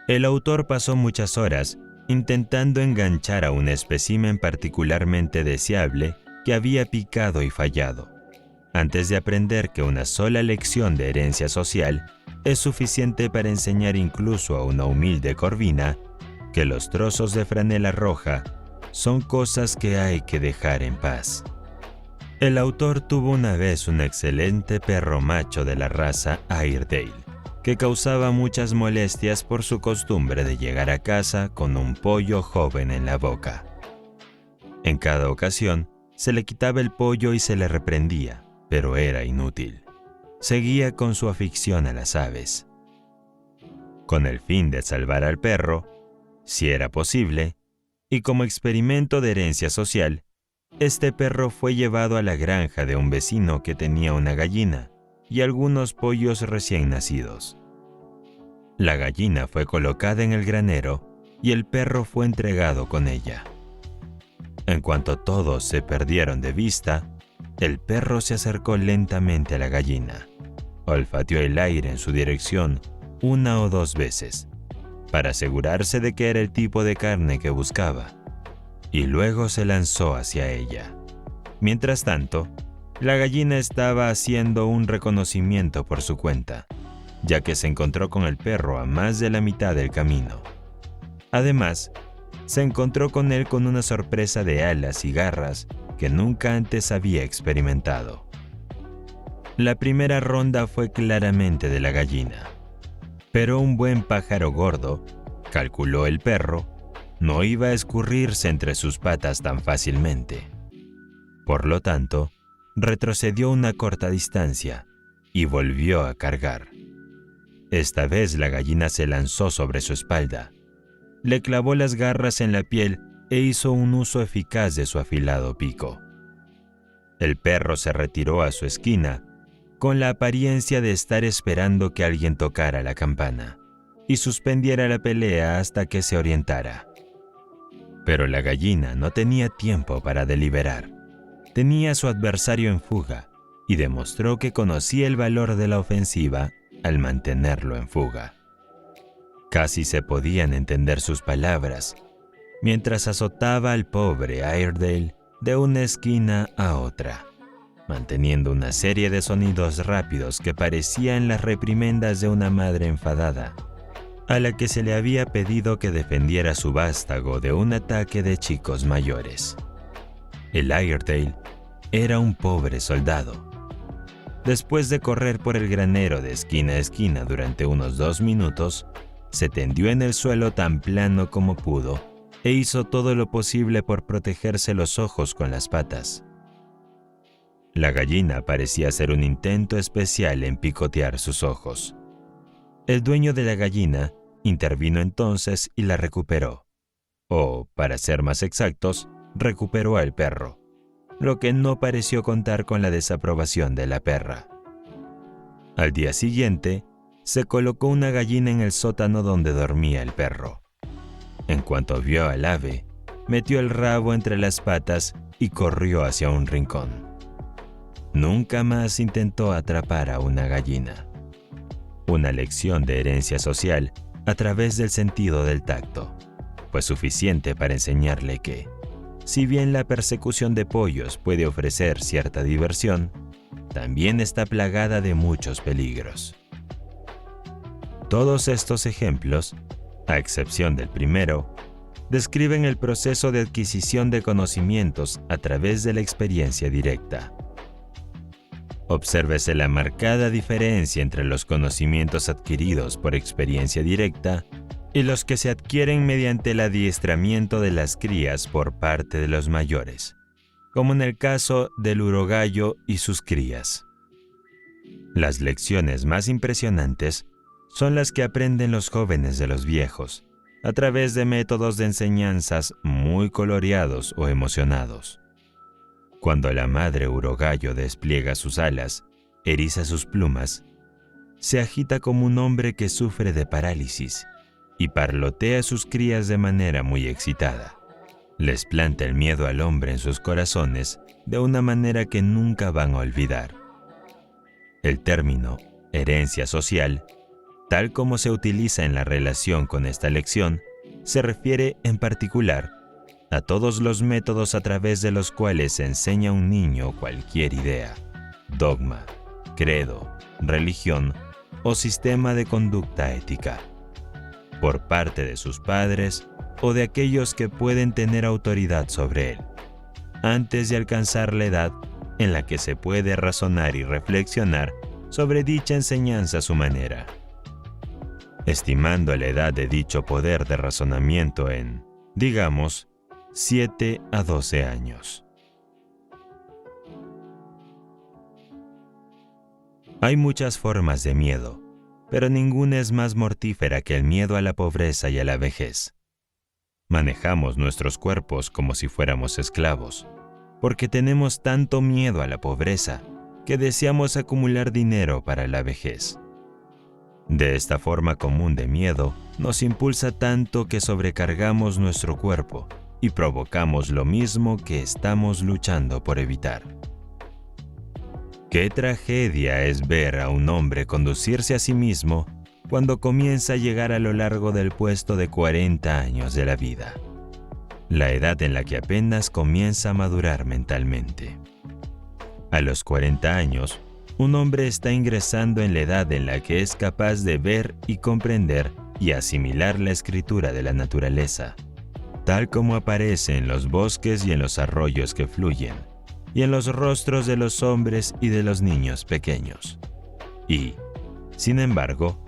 El autor pasó muchas horas intentando enganchar a un espécimen particularmente deseable que había picado y fallado, antes de aprender que una sola lección de herencia social es suficiente para enseñar incluso a una humilde corvina que los trozos de franela roja son cosas que hay que dejar en paz. El autor tuvo una vez un excelente perro macho de la raza Airedale, que causaba muchas molestias por su costumbre de llegar a casa con un pollo joven en la boca. En cada ocasión, se le quitaba el pollo y se le reprendía, pero era inútil. Seguía con su afición a las aves. Con el fin de salvar al perro, si era posible, y como experimento de herencia social, este perro fue llevado a la granja de un vecino que tenía una gallina y algunos pollos recién nacidos. La gallina fue colocada en el granero y el perro fue entregado con ella. En cuanto todos se perdieron de vista, el perro se acercó lentamente a la gallina, olfateó el aire en su dirección 1 o 2 veces, para asegurarse de que era el tipo de carne que buscaba, y luego se lanzó hacia ella. Mientras tanto, la gallina estaba haciendo un reconocimiento por su cuenta, ya que se encontró con el perro a más de la mitad del camino. Además, se encontró con él con una sorpresa de alas y garras que nunca antes había experimentado. La primera ronda fue claramente de la gallina, pero un buen pájaro gordo, calculó el perro, no iba a escurrirse entre sus patas tan fácilmente. Por lo tanto, retrocedió una corta distancia y volvió a cargar. Esta vez la gallina se lanzó sobre su espalda, le clavó las garras en la piel e hizo un uso eficaz de su afilado pico. El perro se retiró a su esquina con la apariencia de estar esperando que alguien tocara la campana y suspendiera la pelea hasta que se orientara. Pero la gallina no tenía tiempo para deliberar. Tenía a su adversario en fuga y demostró que conocía el valor de la ofensiva al mantenerlo en fuga. Casi se podían entender sus palabras mientras azotaba al pobre Airedale de una esquina a otra, manteniendo una serie de sonidos rápidos que parecían las reprimendas de una madre enfadada, a la que se le había pedido que defendiera su vástago de un ataque de chicos mayores. El Airedale era un pobre soldado. Después de correr por el granero de esquina a esquina durante unos 2 minutos, se tendió en el suelo tan plano como pudo e hizo todo lo posible por protegerse los ojos con las patas. La gallina parecía hacer un intento especial en picotear sus ojos. El dueño de la gallina intervino entonces y la recuperó, o, para ser más exactos, recuperó al perro, lo que no pareció contar con la desaprobación de la perra. Al día siguiente, se colocó una gallina en el sótano donde dormía el perro. En cuanto vio al ave, metió el rabo entre las patas y corrió hacia un rincón. nunca más intentó atrapar a una gallina. Una lección de herencia social a través del sentido del tacto fue suficiente para enseñarle que, si bien la persecución de pollos puede ofrecer cierta diversión, también está plagada de muchos peligros. Todos estos ejemplos, a excepción del primero, describen el proceso de adquisición de conocimientos a través de la experiencia directa. Obsérvese la marcada diferencia entre los conocimientos adquiridos por experiencia directa y los que se adquieren mediante el adiestramiento de las crías por parte de los mayores, como en el caso del urogallo y sus crías. Las lecciones más impresionantes son las que aprenden los jóvenes de los viejos, a través de métodos de enseñanzas muy coloreados o emocionados. Cuando la madre urogallo despliega sus alas, eriza sus plumas, se agita como un hombre que sufre de parálisis y parlotea a sus crías de manera muy excitada. Les planta el miedo al hombre en sus corazones de una manera que nunca van a olvidar. El término herencia social, tal como se utiliza en la relación con esta lección, se refiere en particular a todos los métodos a través de los cuales se enseña a un niño cualquier idea, dogma, credo, religión o sistema de conducta ética, por parte de sus padres o de aquellos que pueden tener autoridad sobre él, antes de alcanzar la edad en la que se puede razonar y reflexionar sobre dicha enseñanza a su manera, estimando la edad de dicho poder de razonamiento en, digamos, 7 a 12 años. Hay muchas formas de miedo, pero ninguna es más mortífera que el miedo a la pobreza y a la vejez. Manejamos nuestros cuerpos como si fuéramos esclavos, porque tenemos tanto miedo a la pobreza que deseamos acumular dinero para la vejez. De esta forma común de miedo, nos impulsa tanto que sobrecargamos nuestro cuerpo y provocamos lo mismo que estamos luchando por evitar. Qué tragedia es ver a un hombre conducirse a sí mismo cuando comienza a llegar a lo largo del puesto de 40 años de la vida, la edad en la que apenas comienza a madurar mentalmente. A los 40 años, un hombre está ingresando en la edad en la que es capaz de ver y comprender y asimilar la escritura de la naturaleza, tal como aparece en los bosques y en los arroyos que fluyen, y en los rostros de los hombres y de los niños pequeños. Y, sin embargo,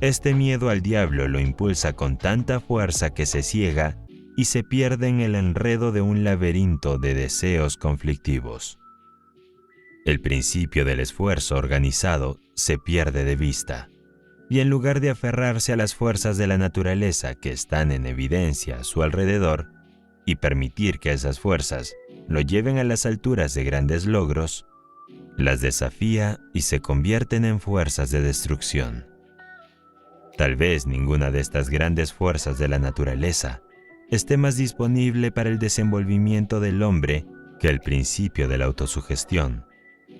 este miedo al diablo lo impulsa con tanta fuerza que se ciega y se pierde en el enredo de un laberinto de deseos conflictivos. El principio del esfuerzo organizado se pierde de vista, y en lugar de aferrarse a las fuerzas de la naturaleza que están en evidencia a su alrededor y permitir que esas fuerzas lo lleven a las alturas de grandes logros, las desafía y se convierten en fuerzas de destrucción. Tal vez ninguna de estas grandes fuerzas de la naturaleza esté más disponible para el desenvolvimiento del hombre que el principio de la autosugestión,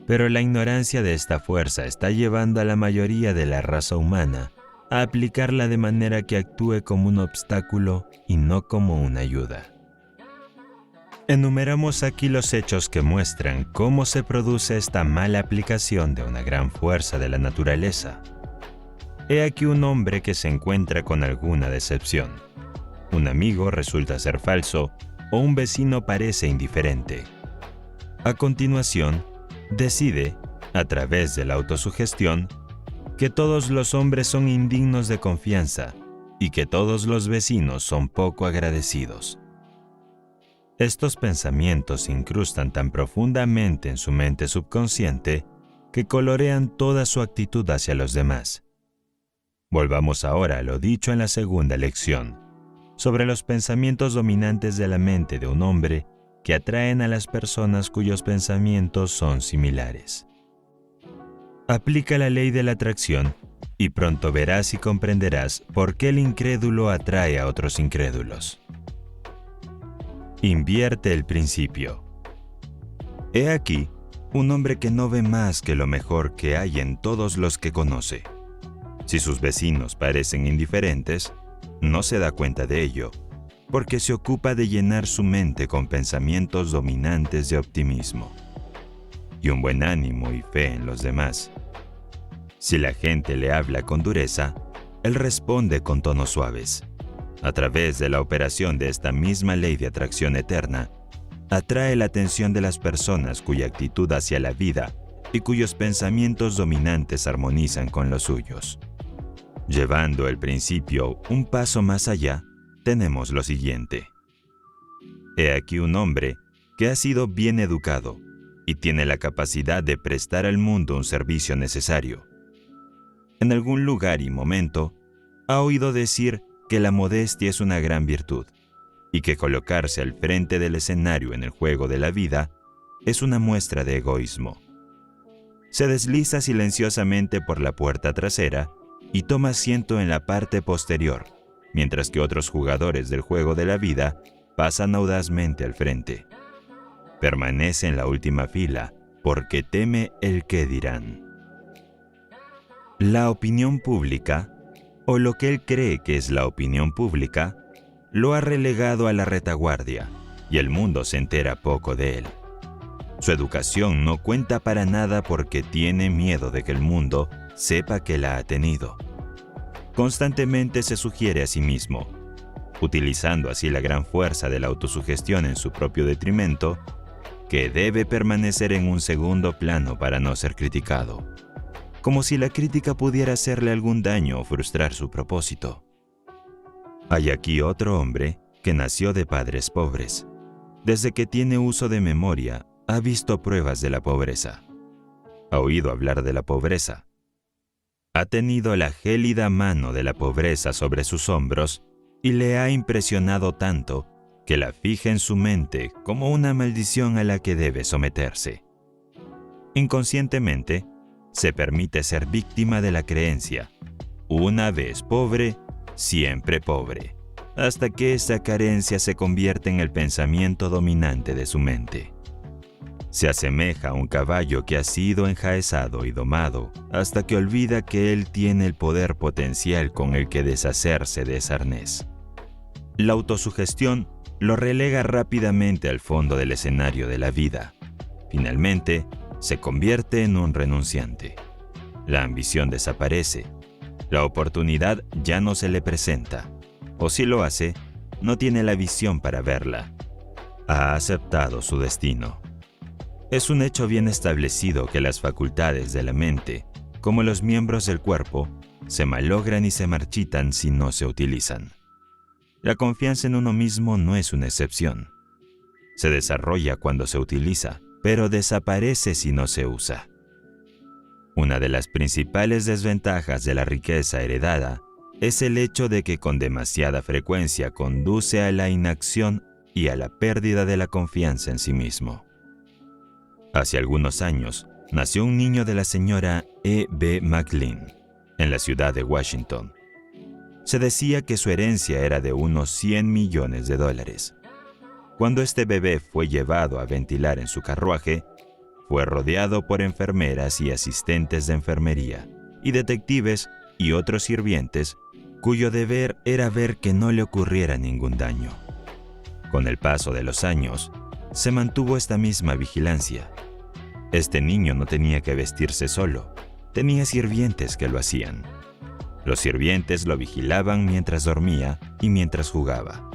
pero la ignorancia de esta fuerza está llevando a la mayoría de la raza humana a aplicarla de manera que actúe como un obstáculo y no como una ayuda. Enumeramos aquí los hechos que muestran cómo se produce esta mala aplicación de una gran fuerza de la naturaleza. He aquí un hombre que se encuentra con alguna decepción. Un amigo resulta ser falso o un vecino parece indiferente. A continuación, decide, a través de la autosugestión, que todos los hombres son indignos de confianza y que todos los vecinos son poco agradecidos. Estos pensamientos se incrustan tan profundamente en su mente subconsciente que colorean toda su actitud hacia los demás. Volvamos ahora a lo dicho en la segunda lección, sobre los pensamientos dominantes de la mente de un hombre que atraen a las personas cuyos pensamientos son similares. Aplica la ley de la atracción y pronto verás y comprenderás por qué el incrédulo atrae a otros incrédulos. Invierte el principio. He aquí Un hombre que no ve más que lo mejor que hay en todos los que conoce. Si sus vecinos parecen indiferentes, no se da cuenta de ello, porque se ocupa de llenar su mente con pensamientos dominantes de optimismo y un buen ánimo y fe en los demás. Si la gente le habla con dureza, él responde con tonos suaves. A través de la operación de esta misma ley de atracción eterna, atrae la atención de las personas cuya actitud hacia la vida y cuyos pensamientos dominantes armonizan con los suyos. Llevando el principio un paso más allá, tenemos lo siguiente. He aquí un hombre que ha sido bien educado y tiene la capacidad de prestar al mundo un servicio necesario. En algún lugar y momento, ha oído decir que la modestia es una gran virtud y que colocarse al frente del escenario en el juego de la vida es una muestra de egoísmo. Se desliza silenciosamente por la puerta trasera y toma asiento en la parte posterior, mientras que otros jugadores del juego de la vida pasan audazmente al frente. Permanece en la última fila porque teme el qué dirán. La opinión pública, o lo que él cree que es la opinión pública, lo ha relegado a la retaguardia y el mundo se entera poco de él. Su educación no cuenta para nada porque tiene miedo de que el mundo sepa que la ha tenido. Constantemente se sugiere a sí mismo, utilizando así la gran fuerza de la autosugestión en su propio detrimento, que debe permanecer en un segundo plano para no ser criticado, como si la crítica pudiera hacerle algún daño o frustrar su propósito. Hay aquí otro hombre que nació de padres pobres. Desde que tiene uso de memoria, ha visto pruebas de la pobreza. Ha oído hablar de la pobreza. Ha tenido la gélida mano de la pobreza sobre sus hombros y le ha impresionado tanto que la fija en su mente como una maldición a la que debe someterse. Inconscientemente, se permite ser víctima de la creencia: una vez pobre, siempre pobre, hasta que esa carencia se convierte en el pensamiento dominante de su mente. Se asemeja a un caballo que ha sido enjaezado y domado hasta que olvida que él tiene el poder potencial con el que deshacerse de ese arnés. La autosugestión lo relega rápidamente al fondo del escenario de la vida. Finalmente, se convierte en un renunciante. La ambición desaparece. La oportunidad ya no se le presenta. O si lo hace, no tiene la visión para verla. Ha aceptado su destino. Es un hecho bien establecido que las facultades de la mente, como los miembros del cuerpo, se malogran y se marchitan si no se utilizan. La confianza en uno mismo no es una excepción. Se desarrolla cuando se utiliza, pero desaparece si no se usa. Una de las principales desventajas de la riqueza heredada es el hecho de que con demasiada frecuencia conduce a la inacción y a la pérdida de la confianza en sí mismo. Hace algunos años, nació un niño de la señora E.B. McLean, en la ciudad de Washington. Se decía que su herencia era de unos $100 millones. Cuando este bebé fue llevado a ventilar en su carruaje, fue rodeado por enfermeras y asistentes de enfermería, y detectives y otros sirvientes, cuyo deber era ver que no le ocurriera ningún daño. Con el paso de los años, se mantuvo esta misma vigilancia. Este niño no tenía que vestirse solo, tenía sirvientes que lo hacían. Los sirvientes lo vigilaban mientras dormía y mientras jugaba.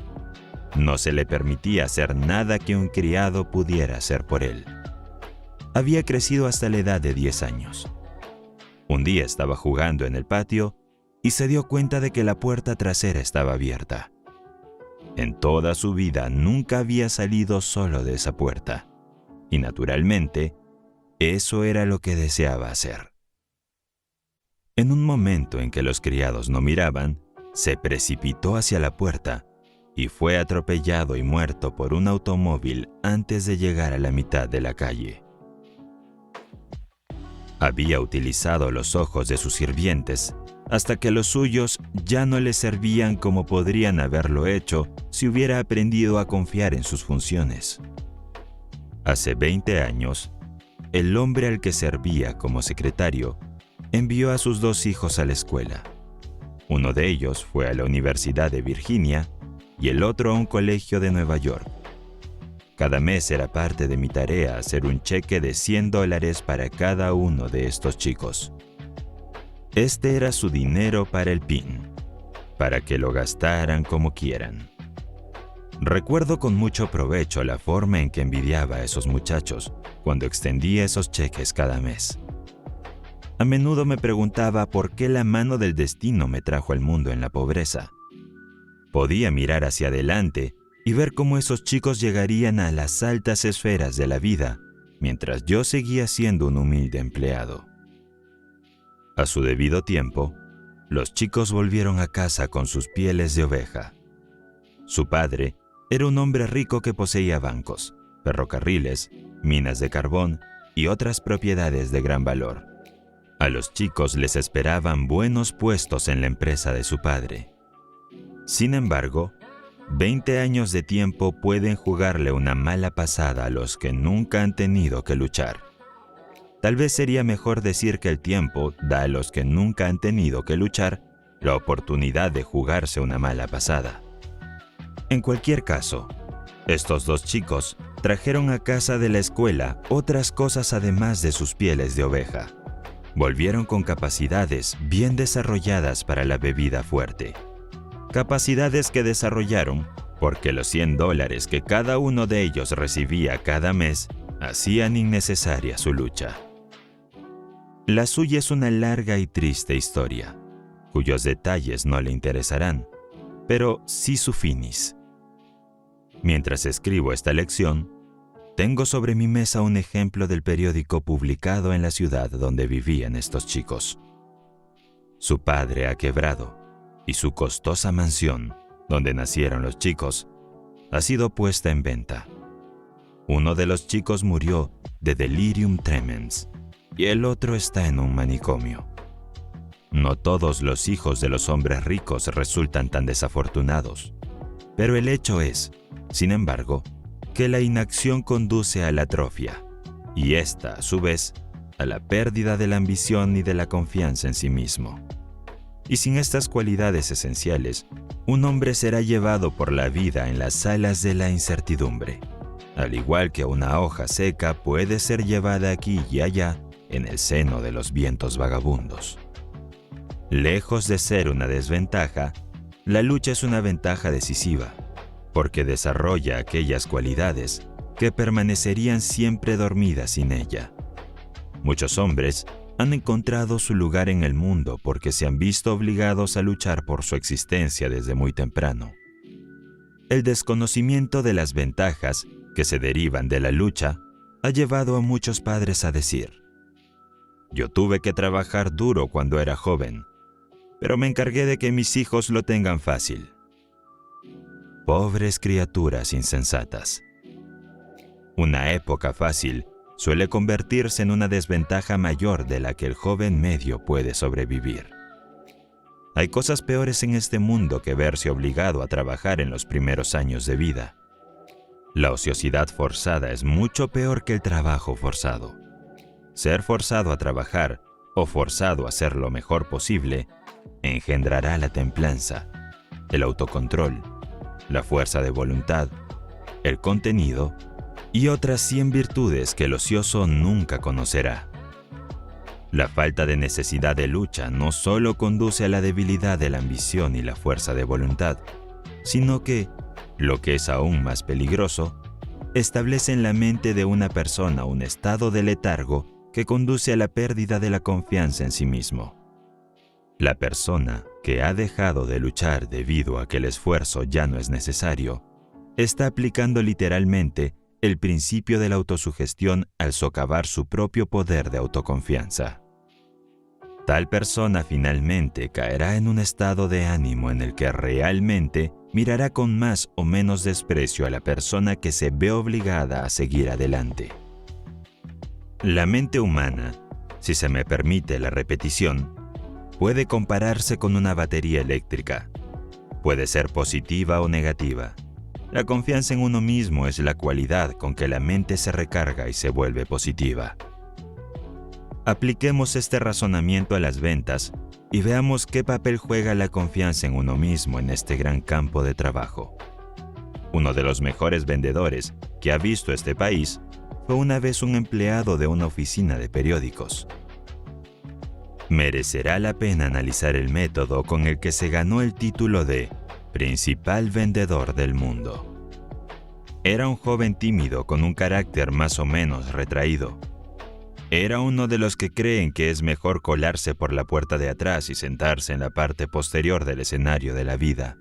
No se le permitía hacer nada que un criado pudiera hacer por él. Había crecido hasta la edad de 10 años. Un día estaba jugando en el patio y se dio cuenta de que la puerta trasera estaba abierta. En toda su vida nunca había salido solo de esa puerta, y naturalmente, eso era lo que deseaba hacer. En un momento en que los criados no miraban, se precipitó hacia la puerta y fue atropellado y muerto por un automóvil antes de llegar a la mitad de la calle. Había utilizado los ojos de sus sirvientes hasta que los suyos ya no le servían como podrían haberlo hecho si hubiera aprendido a confiar en sus funciones. Hace 20 años, el hombre al que servía como secretario envió a sus 2 hijos a la escuela. Uno de ellos fue a la Universidad de Virginia y el otro a un colegio de Nueva York. Cada mes era parte de mi tarea hacer un cheque de $100 para cada uno de estos chicos. Este era su dinero para el PIN, para que lo gastaran como quieran. Recuerdo con mucho provecho la forma en que envidiaba a esos muchachos cuando extendía esos cheques cada mes. A menudo me preguntaba por qué la mano del destino me trajo al mundo en la pobreza. Podía mirar hacia adelante y ver cómo esos chicos llegarían a las altas esferas de la vida, mientras yo seguía siendo un humilde empleado. A su debido tiempo, los chicos volvieron a casa con sus pieles de oveja. Su padre era un hombre rico que poseía bancos, ferrocarriles, minas de carbón y otras propiedades de gran valor. A los chicos les esperaban buenos puestos en la empresa de su padre. Sin embargo, 20 años de tiempo pueden jugarle una mala pasada a los que nunca han tenido que luchar. Tal vez sería mejor decir que el tiempo da a los que nunca han tenido que luchar la oportunidad de jugarse una mala pasada. En cualquier caso, estos 2 chicos trajeron a casa de la escuela otras cosas además de sus pieles de oveja. Volvieron con capacidades bien desarrolladas para la bebida fuerte. Capacidades que desarrollaron porque los $100 que cada uno de ellos recibía cada mes hacían innecesaria su lucha. La suya es una larga y triste historia, cuyos detalles no le interesarán, pero sí su finis. Mientras escribo esta lección, tengo sobre mi mesa un ejemplo del periódico publicado en la ciudad donde vivían estos chicos. Su padre ha quebrado y su costosa mansión, donde nacieron los chicos, ha sido puesta en venta. Uno de los chicos murió de delirium tremens y el otro está en un manicomio. No todos los hijos de los hombres ricos resultan tan desafortunados, pero el hecho es, sin embargo, que la inacción conduce a la atrofia, y esta, a su vez, a la pérdida de la ambición y de la confianza en sí mismo. Y sin estas cualidades esenciales, un hombre será llevado por la vida en las alas de la incertidumbre, al igual que una hoja seca puede ser llevada aquí y allá en el seno de los vientos vagabundos. Lejos de ser una desventaja, la lucha es una ventaja decisiva, porque desarrolla aquellas cualidades que permanecerían siempre dormidas sin ella. Muchos hombres han encontrado su lugar en el mundo porque se han visto obligados a luchar por su existencia desde muy temprano. El desconocimiento de las ventajas que se derivan de la lucha ha llevado a muchos padres a decir: «Yo tuve que trabajar duro cuando era joven, pero me encargué de que mis hijos lo tengan fácil». Pobres criaturas insensatas. Una época fácil suele convertirse en una desventaja mayor de la que el joven medio puede sobrevivir. Hay cosas peores en este mundo que verse obligado a trabajar en los primeros años de vida. La ociosidad forzada es mucho peor que el trabajo forzado. Ser forzado a trabajar o forzado a hacer lo mejor posible engendrará la templanza, el autocontrol, la fuerza de voluntad, el contenido y otras 100 virtudes que el ocioso nunca conocerá. La falta de necesidad de lucha no solo conduce a la debilidad de la ambición y la fuerza de voluntad, sino que, lo que es aún más peligroso, establece en la mente de una persona un estado de letargo que conduce a la pérdida de la confianza en sí mismo. La persona que ha dejado de luchar debido a que el esfuerzo ya no es necesario, está aplicando literalmente el principio de la autosugestión al socavar su propio poder de autoconfianza. Tal persona finalmente caerá en un estado de ánimo en el que realmente mirará con más o menos desprecio a la persona que se ve obligada a seguir adelante. La mente humana, si se me permite la repetición, puede compararse con una batería eléctrica. Puede ser positiva o negativa. La confianza en uno mismo es la cualidad con que la mente se recarga y se vuelve positiva. Apliquemos este razonamiento a las ventas y veamos qué papel juega la confianza en uno mismo en este gran campo de trabajo. Uno de los mejores vendedores que ha visto este país fue una vez un empleado de una oficina de periódicos. Merecerá la pena analizar el método con el que se ganó el título de principal vendedor del mundo. Era un joven tímido con un carácter más o menos retraído. Era uno de los que creen que es mejor colarse por la puerta de atrás y sentarse en la parte posterior del escenario de la vida.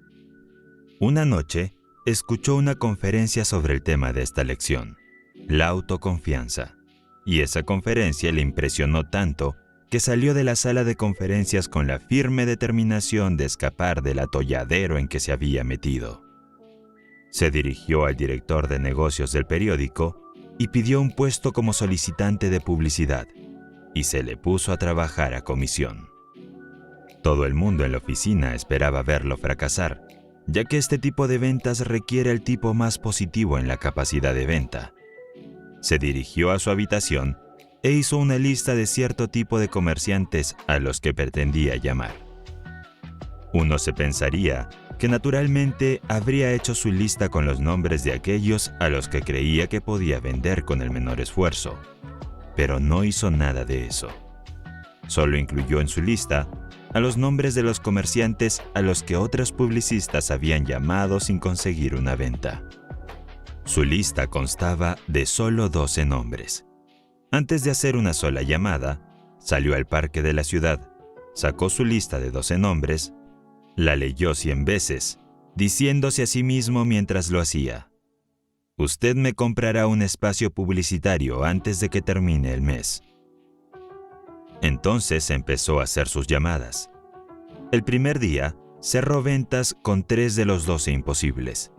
Una noche, escuchó una conferencia sobre el tema de esta lección, la autoconfianza, y esa conferencia le impresionó tanto que salió de la sala de conferencias con la firme determinación de escapar del atolladero en que se había metido. Se dirigió al director de negocios del periódico y pidió un puesto como solicitante de publicidad, y se le puso a trabajar a comisión. Todo el mundo en la oficina esperaba verlo fracasar, ya que este tipo de ventas requiere el tipo más positivo en la capacidad de venta. Se dirigió a su habitación e hizo una lista de cierto tipo de comerciantes a los que pretendía llamar. Uno se pensaría que naturalmente habría hecho su lista con los nombres de aquellos a los que creía que podía vender con el menor esfuerzo, pero no hizo nada de eso. Solo incluyó en su lista a los nombres de los comerciantes a los que otros publicistas habían llamado sin conseguir una venta. Su lista constaba de solo 12 nombres. Antes de hacer una sola llamada, salió al parque de la ciudad, sacó su lista de 12 nombres, la leyó 100 veces, diciéndose a sí mismo mientras lo hacía: «Usted me comprará un espacio publicitario antes de que termine el mes». Entonces empezó a hacer sus llamadas. El primer día, cerró ventas con 3 de los 12 imposibles.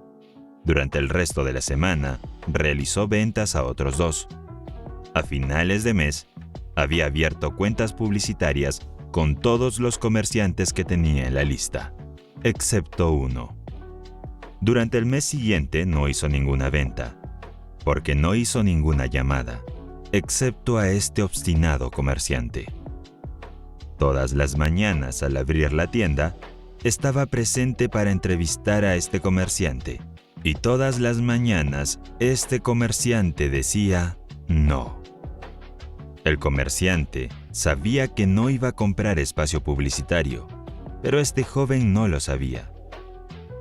Durante el resto de la semana, realizó ventas a otros 2. A finales de mes, había abierto cuentas publicitarias con todos los comerciantes que tenía en la lista, excepto uno. Durante el mes siguiente no hizo ninguna venta, porque no hizo ninguna llamada, excepto a este obstinado comerciante. Todas las mañanas al abrir la tienda, estaba presente para entrevistar a este comerciante, y todas las mañanas este comerciante decía no. El comerciante sabía que no iba a comprar espacio publicitario, pero este joven no lo sabía.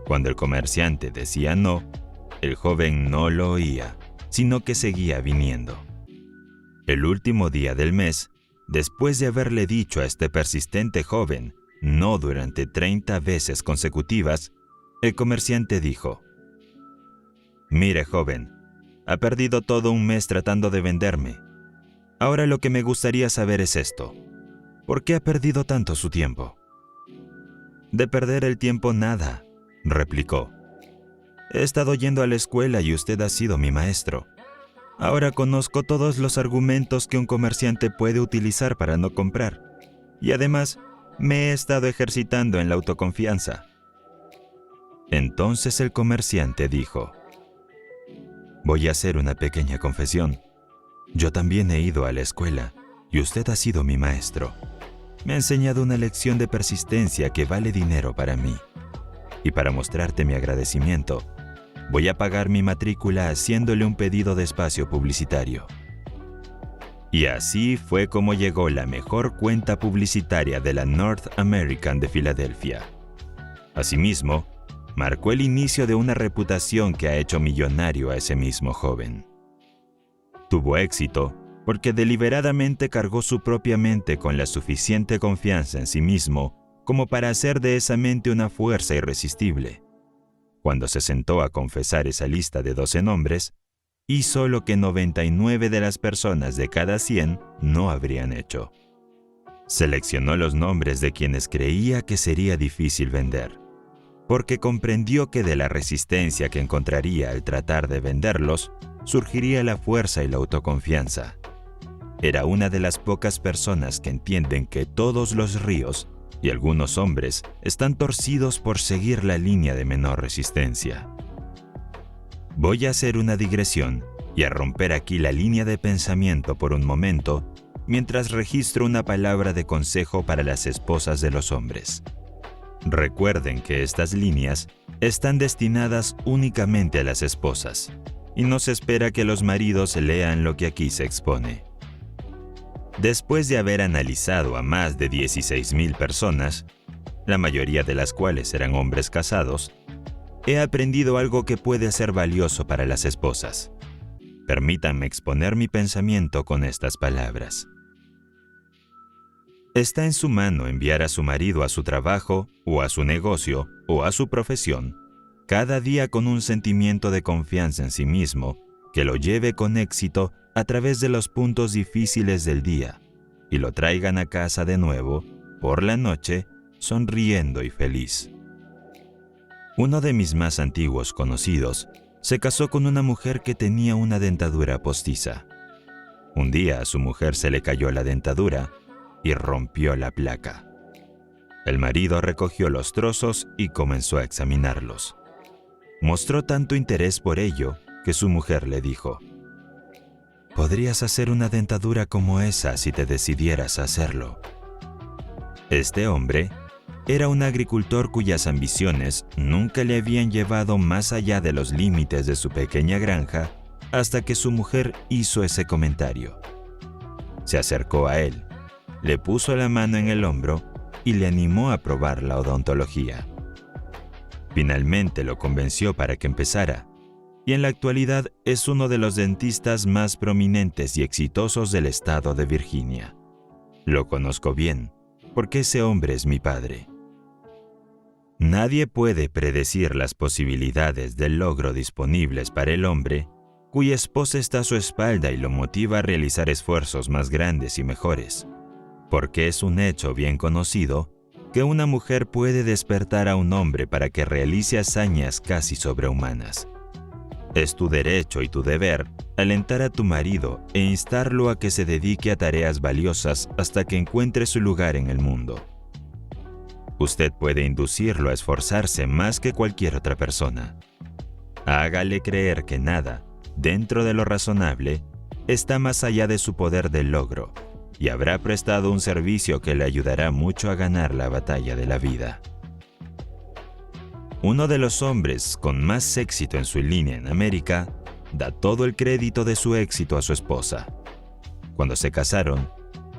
Cuando el comerciante decía no, el joven no lo oía, sino que seguía viniendo. El último día del mes, después de haberle dicho a este persistente joven no durante 30 veces consecutivas, el comerciante dijo: «Mire, joven, ha perdido todo un mes tratando de venderme. Ahora lo que me gustaría saber es esto: ¿por qué ha perdido tanto su tiempo?». «De perder el tiempo nada», replicó. «He estado yendo a la escuela y usted ha sido mi maestro. Ahora conozco todos los argumentos que un comerciante puede utilizar para no comprar. Y además, me he estado ejercitando en la autoconfianza». Entonces el comerciante dijo: «Voy a hacer una pequeña confesión. Yo también he ido a la escuela y usted ha sido mi maestro. Me ha enseñado una lección de persistencia que vale dinero para mí. Y para mostrarte mi agradecimiento, voy a pagar mi matrícula haciéndole un pedido de espacio publicitario». Y así fue como llegó la mejor cuenta publicitaria de la North American de Filadelfia. Asimismo, marcó el inicio de una reputación que ha hecho millonario a ese mismo joven. Tuvo éxito porque deliberadamente cargó su propia mente con la suficiente confianza en sí mismo como para hacer de esa mente una fuerza irresistible. Cuando se sentó a confesar esa lista de 12 nombres, hizo lo que 99 de las personas de cada 100 no habrían hecho. Seleccionó los nombres de quienes creía que sería difícil vender, porque comprendió que de la resistencia que encontraría al tratar de venderlos, surgiría la fuerza y la autoconfianza. Era una de las pocas personas que entienden que todos los ríos y algunos hombres están torcidos por seguir la línea de menor resistencia. Voy a hacer una digresión y a romper aquí la línea de pensamiento por un momento mientras registro una palabra de consejo para las esposas de los hombres. Recuerden que estas líneas están destinadas únicamente a las esposas, y no se espera que los maridos lean lo que aquí se expone. Después de haber analizado a más de 16,000 personas, la mayoría de las cuales eran hombres casados, he aprendido algo que puede ser valioso para las esposas. Permítanme exponer mi pensamiento con estas palabras. Está en su mano enviar a su marido a su trabajo, o a su negocio, o a su profesión, cada día con un sentimiento de confianza en sí mismo que lo lleve con éxito a través de los puntos difíciles del día y lo traigan a casa de nuevo, por la noche, sonriendo y feliz. Uno de mis más antiguos conocidos se casó con una mujer que tenía una dentadura postiza. Un día a su mujer se le cayó la dentadura y rompió la placa. El marido recogió los trozos y comenzó a examinarlos. Mostró tanto interés por ello que su mujer le dijo: «Podrías hacer una dentadura como esa si te decidieras a hacerlo». Este hombre era un agricultor cuyas ambiciones nunca le habían llevado más allá de los límites de su pequeña granja hasta que su mujer hizo ese comentario. Se acercó a él, le puso la mano en el hombro y le animó a probar la odontología. Finalmente lo convenció para que empezara, y en la actualidad es uno de los dentistas más prominentes y exitosos del estado de Virginia. Lo conozco bien, porque ese hombre es mi padre. Nadie puede predecir las posibilidades del logro disponibles para el hombre cuya esposa está a su espalda y lo motiva a realizar esfuerzos más grandes y mejores, porque es un hecho bien conocido que una mujer puede despertar a un hombre para que realice hazañas casi sobrehumanas. Es tu derecho y tu deber alentar a tu marido e instarlo a que se dedique a tareas valiosas hasta que encuentre su lugar en el mundo. Usted puede inducirlo a esforzarse más que cualquier otra persona. Hágale creer que nada, dentro de lo razonable, está más allá de su poder del logro, y habrá prestado un servicio que le ayudará mucho a ganar la batalla de la vida. Uno de los hombres con más éxito en su línea en América da todo el crédito de su éxito a su esposa. Cuando se casaron,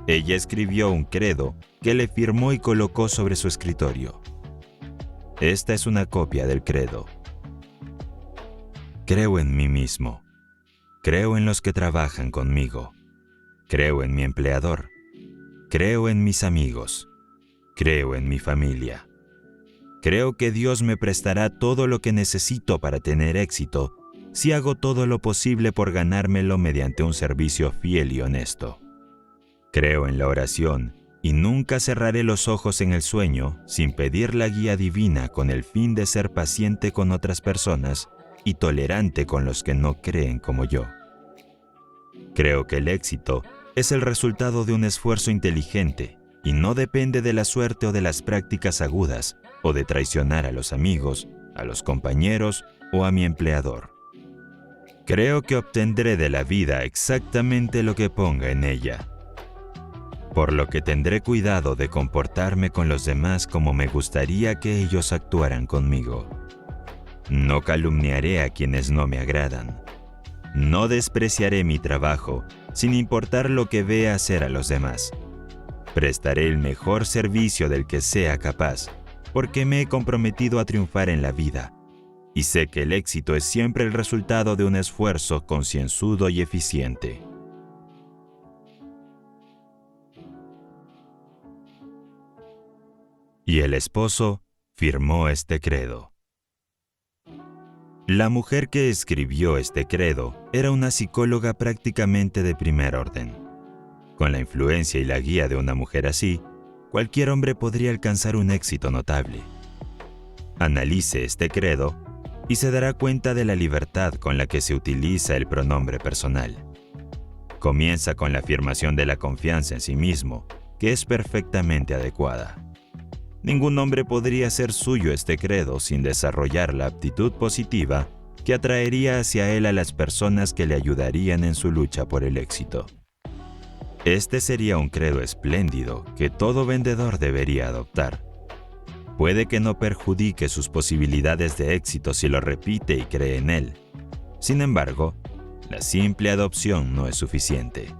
ella escribió un credo que le firmó y colocó sobre su escritorio. Esta es una copia del credo. Creo en mí mismo. Creo en los que trabajan conmigo. Creo en mi empleador. Creo en mis amigos. Creo en mi familia. Creo que Dios me prestará todo lo que necesito para tener éxito si hago todo lo posible por ganármelo mediante un servicio fiel y honesto. Creo en la oración y nunca cerraré los ojos en el sueño sin pedir la guía divina con el fin de ser paciente con otras personas y tolerante con los que no creen como yo. Creo que el éxito es el resultado de un esfuerzo inteligente y no depende de la suerte o de las prácticas agudas o de traicionar a los amigos, a los compañeros o a mi empleador. Creo que obtendré de la vida exactamente lo que ponga en ella, por lo que tendré cuidado de comportarme con los demás como me gustaría que ellos actuaran conmigo. No calumniaré a quienes no me agradan. No despreciaré mi trabajo, sin importar lo que vea hacer a los demás. Prestaré el mejor servicio del que sea capaz, porque me he comprometido a triunfar en la vida, y sé que el éxito es siempre el resultado de un esfuerzo concienzudo y eficiente. Y el esposo firmó este credo. La mujer que escribió este credo era una psicóloga prácticamente de primer orden. Con la influencia y la guía de una mujer así, cualquier hombre podría alcanzar un éxito notable. Analice este credo y se dará cuenta de la libertad con la que se utiliza el pronombre personal. Comienza con la afirmación de la confianza en sí mismo, que es perfectamente adecuada. Ningún hombre podría hacer suyo este credo sin desarrollar la aptitud positiva que atraería hacia él a las personas que le ayudarían en su lucha por el éxito. Este sería un credo espléndido que todo vendedor debería adoptar. Puede que no perjudique sus posibilidades de éxito si lo repite y cree en él. Sin embargo, la simple adopción no es suficiente.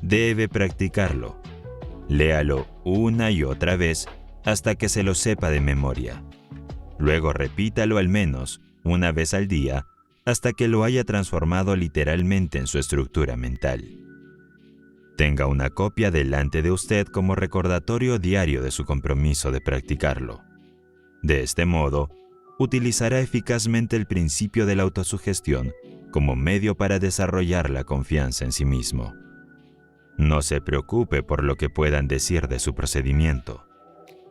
Debe practicarlo. Léalo una y otra vez hasta que se lo sepa de memoria. Luego repítalo al menos una vez al día hasta que lo haya transformado literalmente en su estructura mental. Tenga una copia delante de usted como recordatorio diario de su compromiso de practicarlo. De este modo, utilizará eficazmente el principio de la autosugestión como medio para desarrollar la confianza en sí mismo. No se preocupe por lo que puedan decir de su procedimiento.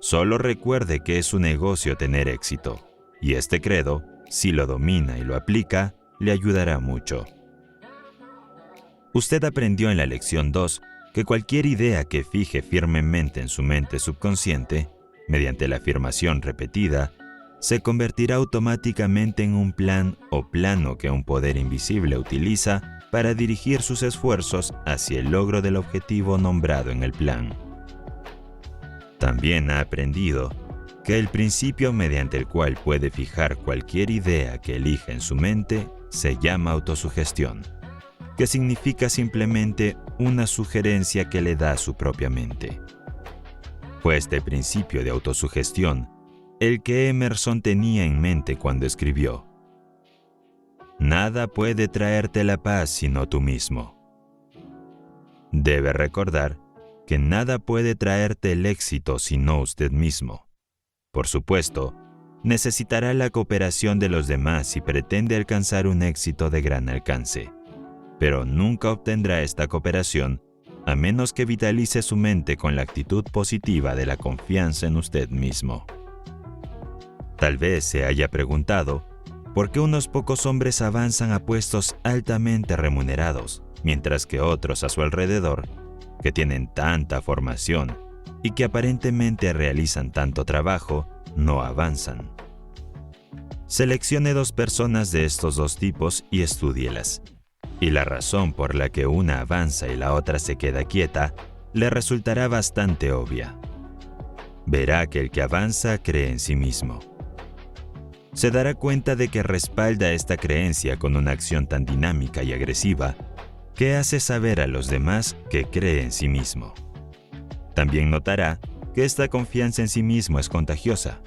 Solo recuerde que es su negocio tener éxito, y este credo, si lo domina y lo aplica, le ayudará mucho. Usted aprendió en la lección 2 que cualquier idea que fije firmemente en su mente subconsciente, mediante la afirmación repetida, se convertirá automáticamente en un plan o plano que un poder invisible utiliza para dirigir sus esfuerzos hacia el logro del objetivo nombrado en el plan. También ha aprendido que el principio mediante el cual puede fijar cualquier idea que elija en su mente se llama autosugestión, que significa simplemente una sugerencia que le da a su propia mente. Fue este principio de autosugestión el que Emerson tenía en mente cuando escribió: «Nada puede traerte la paz sino tú mismo». Debe recordar que nada puede traerte el éxito sino usted mismo. Por supuesto, necesitará la cooperación de los demás si pretende alcanzar un éxito de gran alcance, pero nunca obtendrá esta cooperación a menos que vitalice su mente con la actitud positiva de la confianza en usted mismo. Tal vez se haya preguntado por qué unos pocos hombres avanzan a puestos altamente remunerados, mientras que otros a su alrededor, que tienen tanta formación y que aparentemente realizan tanto trabajo, no avanzan. Seleccione 2 personas de estos 2 tipos y estúdielas. Y la razón por la que una avanza y la otra se queda quieta le resultará bastante obvia. Verá que el que avanza cree en sí mismo. Se dará cuenta de que respalda esta creencia con una acción tan dinámica y agresiva que hace saber a los demás que cree en sí mismo. También notará que esta confianza en sí mismo es contagiosa,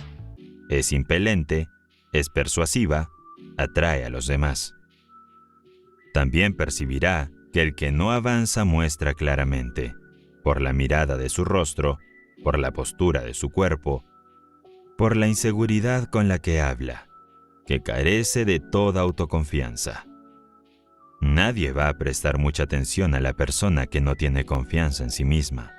es impelente, es persuasiva, atrae a los demás. También percibirá que el que no avanza muestra claramente, por la mirada de su rostro, por la postura de su cuerpo, por la inseguridad con la que habla, que carece de toda autoconfianza. Nadie va a prestar mucha atención a la persona que no tiene confianza en sí misma.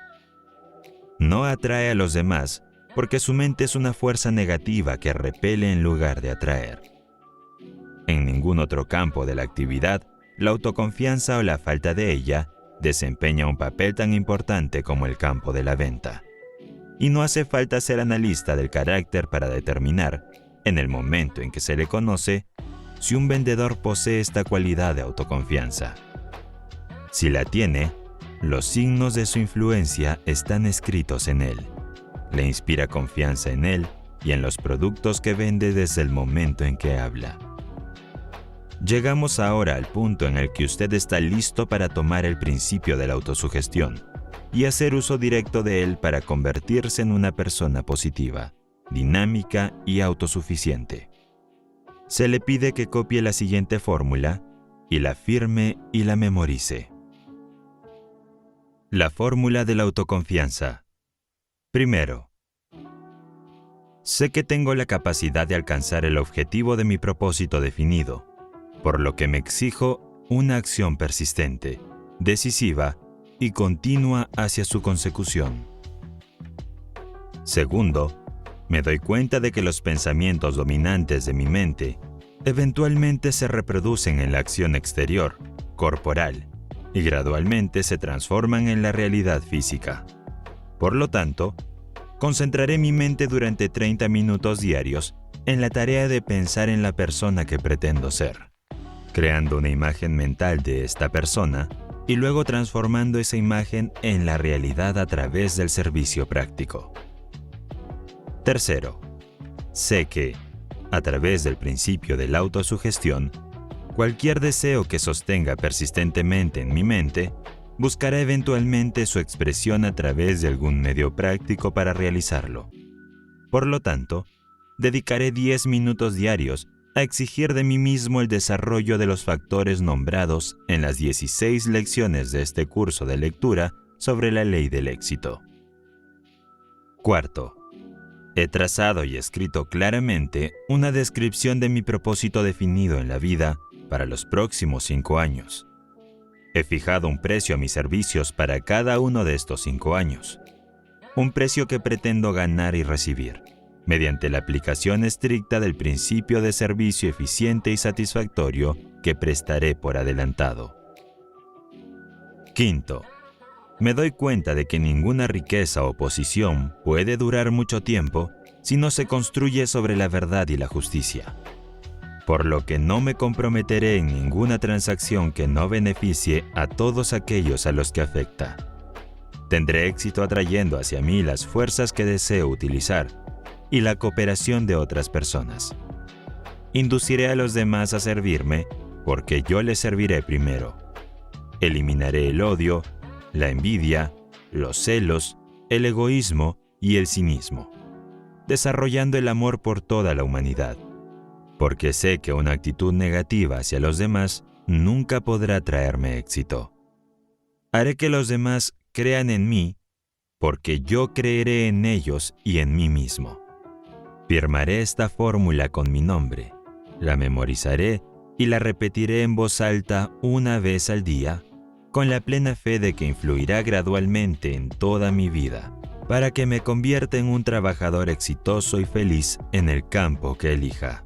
No atrae a los demás porque su mente es una fuerza negativa que repele en lugar de atraer. En ningún otro campo de la actividad, la autoconfianza o la falta de ella desempeña un papel tan importante como el campo de la venta. Y no hace falta ser analista del carácter para determinar, en el momento en que se le conoce, si un vendedor posee esta cualidad de autoconfianza. Si la tiene, los signos de su influencia están escritos en él. Le inspira confianza en él y en los productos que vende desde el momento en que habla. Llegamos ahora al punto en el que usted está listo para tomar el principio de la autosugestión y hacer uso directo de él para convertirse en una persona positiva, dinámica y autosuficiente. Se le pide que copie la siguiente fórmula y la firme y la memorice. La fórmula de la autoconfianza. Primero, sé que tengo la capacidad de alcanzar el objetivo de mi propósito definido, por lo que me exijo una acción persistente, decisiva y continua hacia su consecución. Segundo, me doy cuenta de que los pensamientos dominantes de mi mente eventualmente se reproducen en la acción exterior, corporal, y gradualmente se transforman en la realidad física. Por lo tanto, concentraré mi mente durante 30 minutos diarios en la tarea de pensar en la persona que pretendo ser. Creando una imagen mental de esta persona, y luego transformando esa imagen en la realidad a través del servicio práctico. Tercero, sé que, a través del principio de la autosugestión, cualquier deseo que sostenga persistentemente en mi mente buscará eventualmente su expresión a través de algún medio práctico para realizarlo. Por lo tanto, dedicaré 10 minutos diarios a exigir de mí mismo el desarrollo de los factores nombrados en las 16 lecciones de este curso de lectura sobre la ley del éxito. Cuarto, he trazado y escrito claramente una descripción de mi propósito definido en la vida para los próximos 5 años. He fijado un precio a mis servicios para cada uno de estos 5 años. Un precio que pretendo ganar y recibir, mediante la aplicación estricta del principio de servicio eficiente y satisfactorio que prestaré por adelantado. Quinto, me doy cuenta de que ninguna riqueza o posición puede durar mucho tiempo si no se construye sobre la verdad y la justicia, por lo que no me comprometeré en ninguna transacción que no beneficie a todos aquellos a los que afecta. Tendré éxito atrayendo hacia mí las fuerzas que deseo utilizar y la cooperación de otras personas. Induciré a los demás a servirme porque yo les serviré primero. Eliminaré el odio, la envidia, los celos, el egoísmo y el cinismo, desarrollando el amor por toda la humanidad, porque sé que una actitud negativa hacia los demás nunca podrá traerme éxito. Haré que los demás crean en mí, porque yo creeré en ellos y en mí mismo. Firmaré esta fórmula con mi nombre, la memorizaré y la repetiré en voz alta una vez al día, con la plena fe de que influirá gradualmente en toda mi vida, para que me convierta en un trabajador exitoso y feliz en el campo que elija.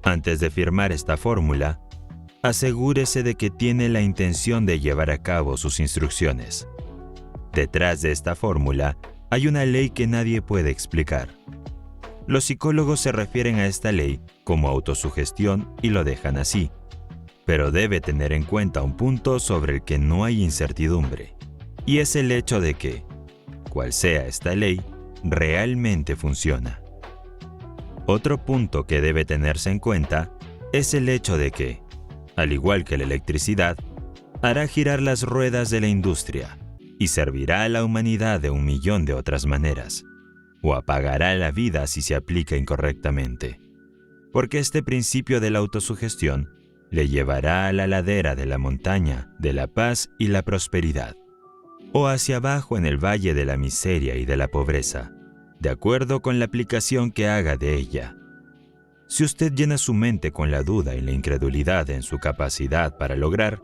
Antes de firmar esta fórmula, asegúrese de que tiene la intención de llevar a cabo sus instrucciones. Detrás de esta fórmula hay una ley que nadie puede explicar. Los psicólogos se refieren a esta ley como autosugestión y lo dejan así, pero debe tener en cuenta un punto sobre el que no hay incertidumbre, y es el hecho de que, cual sea esta ley, realmente funciona. Otro punto que debe tenerse en cuenta es el hecho de que, al igual que la electricidad, hará girar las ruedas de la industria y servirá a la humanidad de 1.000.000 de otras maneras, o apagará la vida si se aplica incorrectamente, porque este principio de la autosugestión le llevará a la ladera de la montaña de la paz y la prosperidad, o hacia abajo en el valle de la miseria y de la pobreza, de acuerdo con la aplicación que haga de ella. Si usted llena su mente con la duda y la incredulidad en su capacidad para lograr,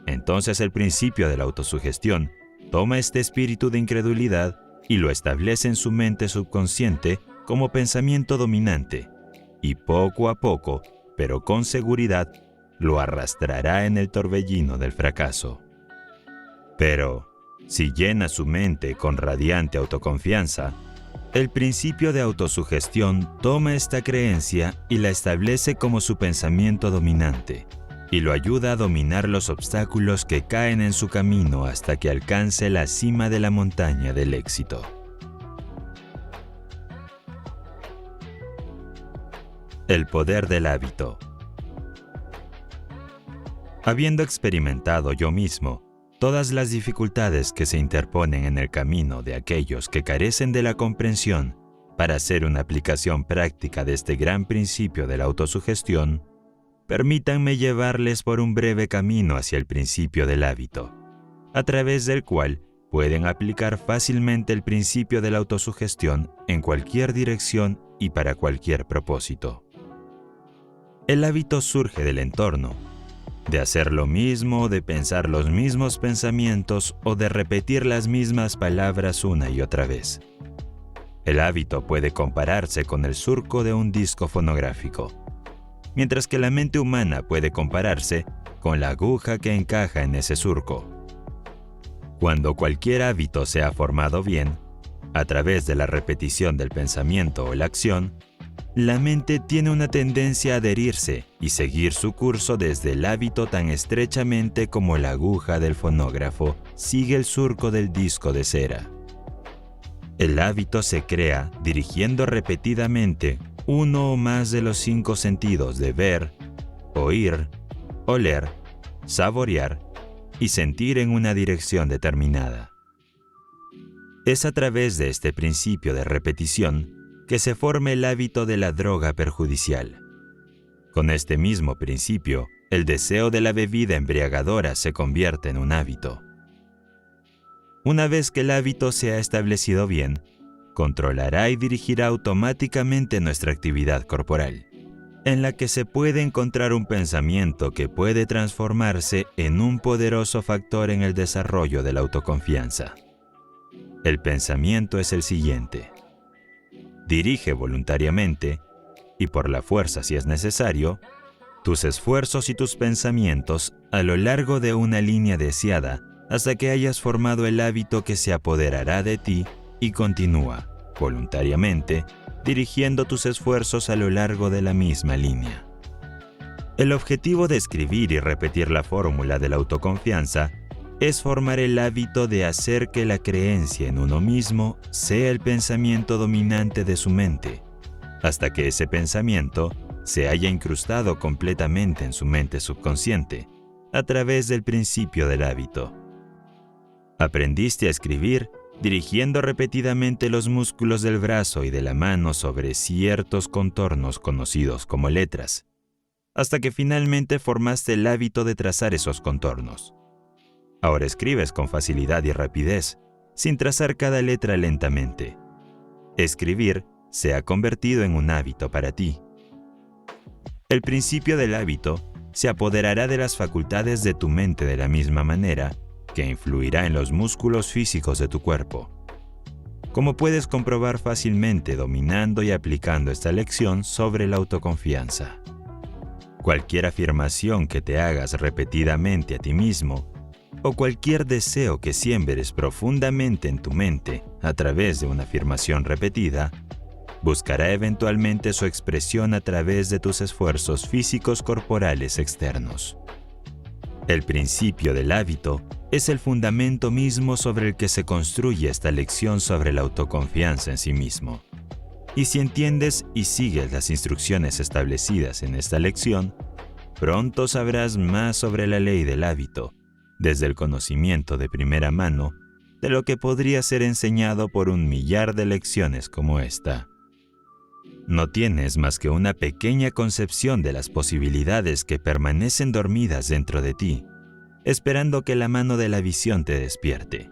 entonces el principio de la autosugestión toma este espíritu de incredulidad y lo establece en su mente subconsciente como pensamiento dominante, y poco a poco, pero con seguridad, lo arrastrará en el torbellino del fracaso. Pero, si llena su mente con radiante autoconfianza, el principio de autosugestión toma esta creencia y la establece como su pensamiento dominante, y lo ayuda a dominar los obstáculos que caen en su camino hasta que alcance la cima de la montaña del éxito. El poder del hábito. Habiendo experimentado yo mismo todas las dificultades que se interponen en el camino de aquellos que carecen de la comprensión para hacer una aplicación práctica de este gran principio de la autosugestión, permítanme llevarles por un breve camino hacia el principio del hábito, a través del cual pueden aplicar fácilmente el principio de la autosugestión en cualquier dirección y para cualquier propósito. El hábito surge del entorno, de hacer lo mismo, de pensar los mismos pensamientos o de repetir las mismas palabras una y otra vez. El hábito puede compararse con el surco de un disco fonográfico, mientras que la mente humana puede compararse con la aguja que encaja en ese surco. Cuando cualquier hábito se ha formado bien, a través de la repetición del pensamiento o la acción, la mente tiene una tendencia a adherirse y seguir su curso desde el hábito tan estrechamente como la aguja del fonógrafo sigue el surco del disco de cera. El hábito se crea dirigiendo repetidamente uno o más de los 5 sentidos de ver, oír, oler, saborear y sentir en una dirección determinada. Es a través de este principio de repetición que se forma el hábito de la droga perjudicial. Con este mismo principio, el deseo de la bebida embriagadora se convierte en un hábito. Una vez que el hábito se ha establecido bien, controlará y dirigirá automáticamente nuestra actividad corporal, en la que se puede encontrar un pensamiento que puede transformarse en un poderoso factor en el desarrollo de la autoconfianza. El pensamiento es el siguiente. Dirige voluntariamente, y por la fuerza si es necesario, tus esfuerzos y tus pensamientos a lo largo de una línea deseada hasta que hayas formado el hábito que se apoderará de ti y continúa, voluntariamente, dirigiendo tus esfuerzos a lo largo de la misma línea. El objetivo de escribir y repetir la fórmula de la autoconfianza es formar el hábito de hacer que la creencia en uno mismo sea el pensamiento dominante de su mente, hasta que ese pensamiento se haya incrustado completamente en su mente subconsciente, a través del principio del hábito. Aprendiste a escribir dirigiendo repetidamente los músculos del brazo y de la mano sobre ciertos contornos conocidos como letras, hasta que finalmente formaste el hábito de trazar esos contornos. Ahora escribes con facilidad y rapidez, sin trazar cada letra lentamente. Escribir se ha convertido en un hábito para ti. El principio del hábito se apoderará de las facultades de tu mente de la misma manera que influirá en los músculos físicos de tu cuerpo. Como puedes comprobar fácilmente dominando y aplicando esta lección sobre la autoconfianza. Cualquier afirmación que te hagas repetidamente a ti mismo, o cualquier deseo que siembres profundamente en tu mente a través de una afirmación repetida, buscará eventualmente su expresión a través de tus esfuerzos físicos corporales externos. El principio del hábito es el fundamento mismo sobre el que se construye esta lección sobre la autoconfianza en sí mismo. Y si entiendes y sigues las instrucciones establecidas en esta lección, pronto sabrás más sobre la ley del hábito, desde el conocimiento de primera mano de lo que podría ser enseñado por 1.000.000 de lecciones como esta. No tienes más que una pequeña concepción de las posibilidades que permanecen dormidas dentro de ti, esperando que la mano de la visión te despierte,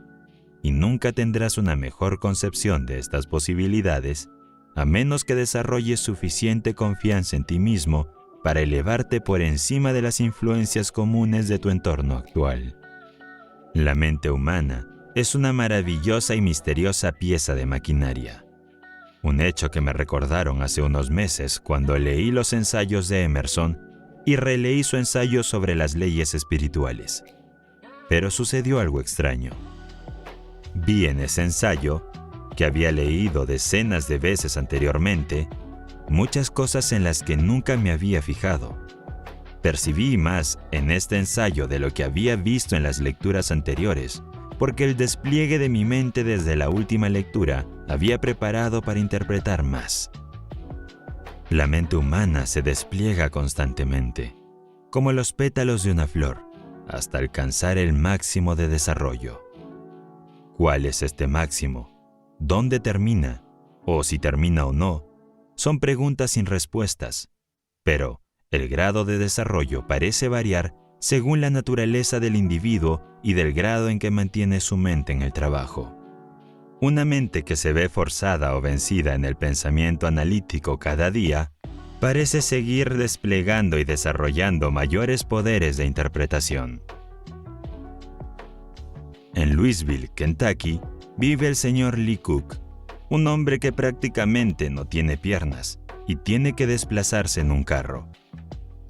y nunca tendrás una mejor concepción de estas posibilidades a menos que desarrolles suficiente confianza en ti mismo para elevarte por encima de las influencias comunes de tu entorno actual. La mente humana es una maravillosa y misteriosa pieza de maquinaria. Un hecho que me recordaron hace unos meses cuando leí los ensayos de Emerson y releí su ensayo sobre las leyes espirituales. Pero sucedió algo extraño. Vi en ese ensayo, que había leído decenas de veces anteriormente, muchas cosas en las que nunca me había fijado. Percibí más en este ensayo de lo que había visto en las lecturas anteriores, porque el despliegue de mi mente desde la última lectura había preparado para interpretar más. La mente humana se despliega constantemente, como los pétalos de una flor, hasta alcanzar el máximo de desarrollo. ¿Cuál es este máximo? ¿Dónde termina? O si termina o no, son preguntas sin respuestas, pero el grado de desarrollo parece variar según la naturaleza del individuo y del grado en que mantiene su mente en el trabajo. Una mente que se ve forzada o vencida en el pensamiento analítico cada día, parece seguir desplegando y desarrollando mayores poderes de interpretación. En Louisville, Kentucky, vive el señor Lee Cook, un hombre que prácticamente no tiene piernas y tiene que desplazarse en un carro.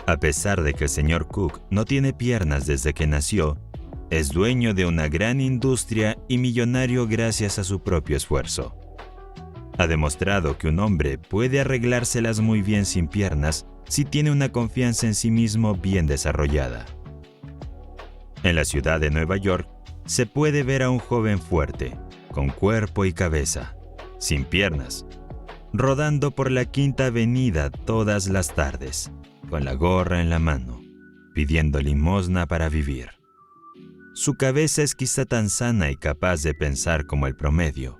A pesar de que el señor Cook no tiene piernas desde que nació, es dueño de una gran industria y millonario gracias a su propio esfuerzo. Ha demostrado que un hombre puede arreglárselas muy bien sin piernas si tiene una confianza en sí mismo bien desarrollada. En la ciudad de Nueva York se puede ver a un joven fuerte, con cuerpo y cabeza, sin piernas, rodando por la Quinta Avenida todas las tardes, con la gorra en la mano, pidiendo limosna para vivir. Su cabeza es quizá tan sana y capaz de pensar como el promedio.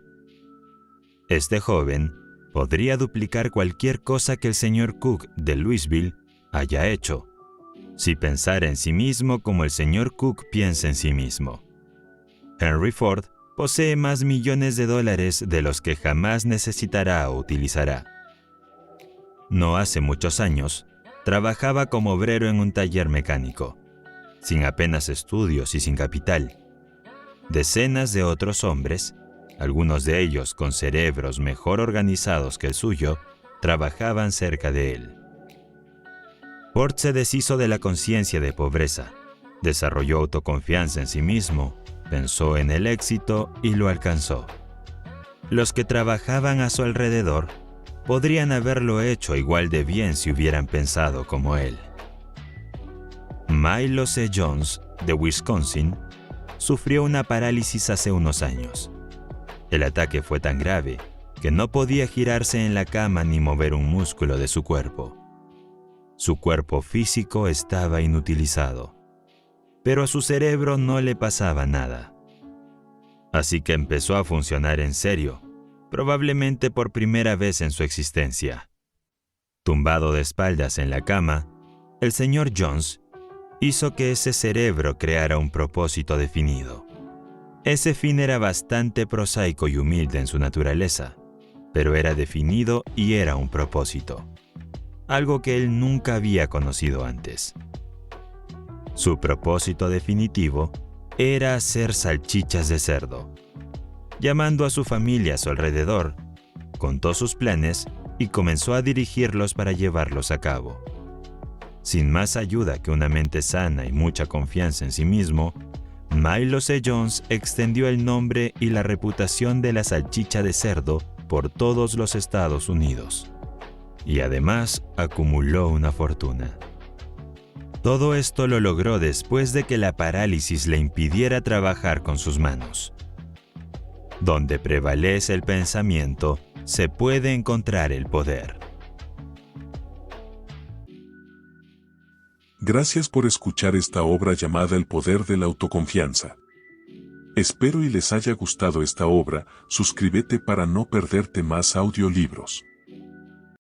Este joven podría duplicar cualquier cosa que el señor Cook de Louisville haya hecho, si pensara en sí mismo como el señor Cook piensa en sí mismo. Henry Ford posee más millones de dólares de los que jamás necesitará o utilizará. No hace muchos años, trabajaba como obrero en un taller mecánico, sin apenas estudios y sin capital. Decenas de otros hombres, algunos de ellos con cerebros mejor organizados que el suyo, trabajaban cerca de él. Ford se deshizo de la conciencia de pobreza, desarrolló autoconfianza en sí mismo, pensó en el éxito y lo alcanzó. Los que trabajaban a su alrededor podrían haberlo hecho igual de bien si hubieran pensado como él. Milo C. Jones, de Wisconsin, sufrió una parálisis hace unos años. El ataque fue tan grave que no podía girarse en la cama ni mover un músculo de su cuerpo. Su cuerpo físico estaba inutilizado, pero a su cerebro no le pasaba nada. Así que empezó a funcionar en serio, probablemente por primera vez en su existencia. Tumbado de espaldas en la cama, el señor Jones hizo que ese cerebro creara un propósito definido. Ese fin era bastante prosaico y humilde en su naturaleza, pero era definido y era un propósito, algo que él nunca había conocido antes. Su propósito definitivo era hacer salchichas de cerdo. Llamando a su familia a su alrededor, contó sus planes y comenzó a dirigirlos para llevarlos a cabo. Sin más ayuda que una mente sana y mucha confianza en sí mismo, Milo C. Jones extendió el nombre y la reputación de la salchicha de cerdo por todos los Estados Unidos. Y además acumuló una fortuna. Todo esto lo logró después de que la parálisis le impidiera trabajar con sus manos. Donde prevalece el pensamiento, se puede encontrar el poder. Gracias por escuchar esta obra llamada El Poder de la Autoconfianza. Espero y les haya gustado esta obra. Suscríbete para no perderte más audiolibros.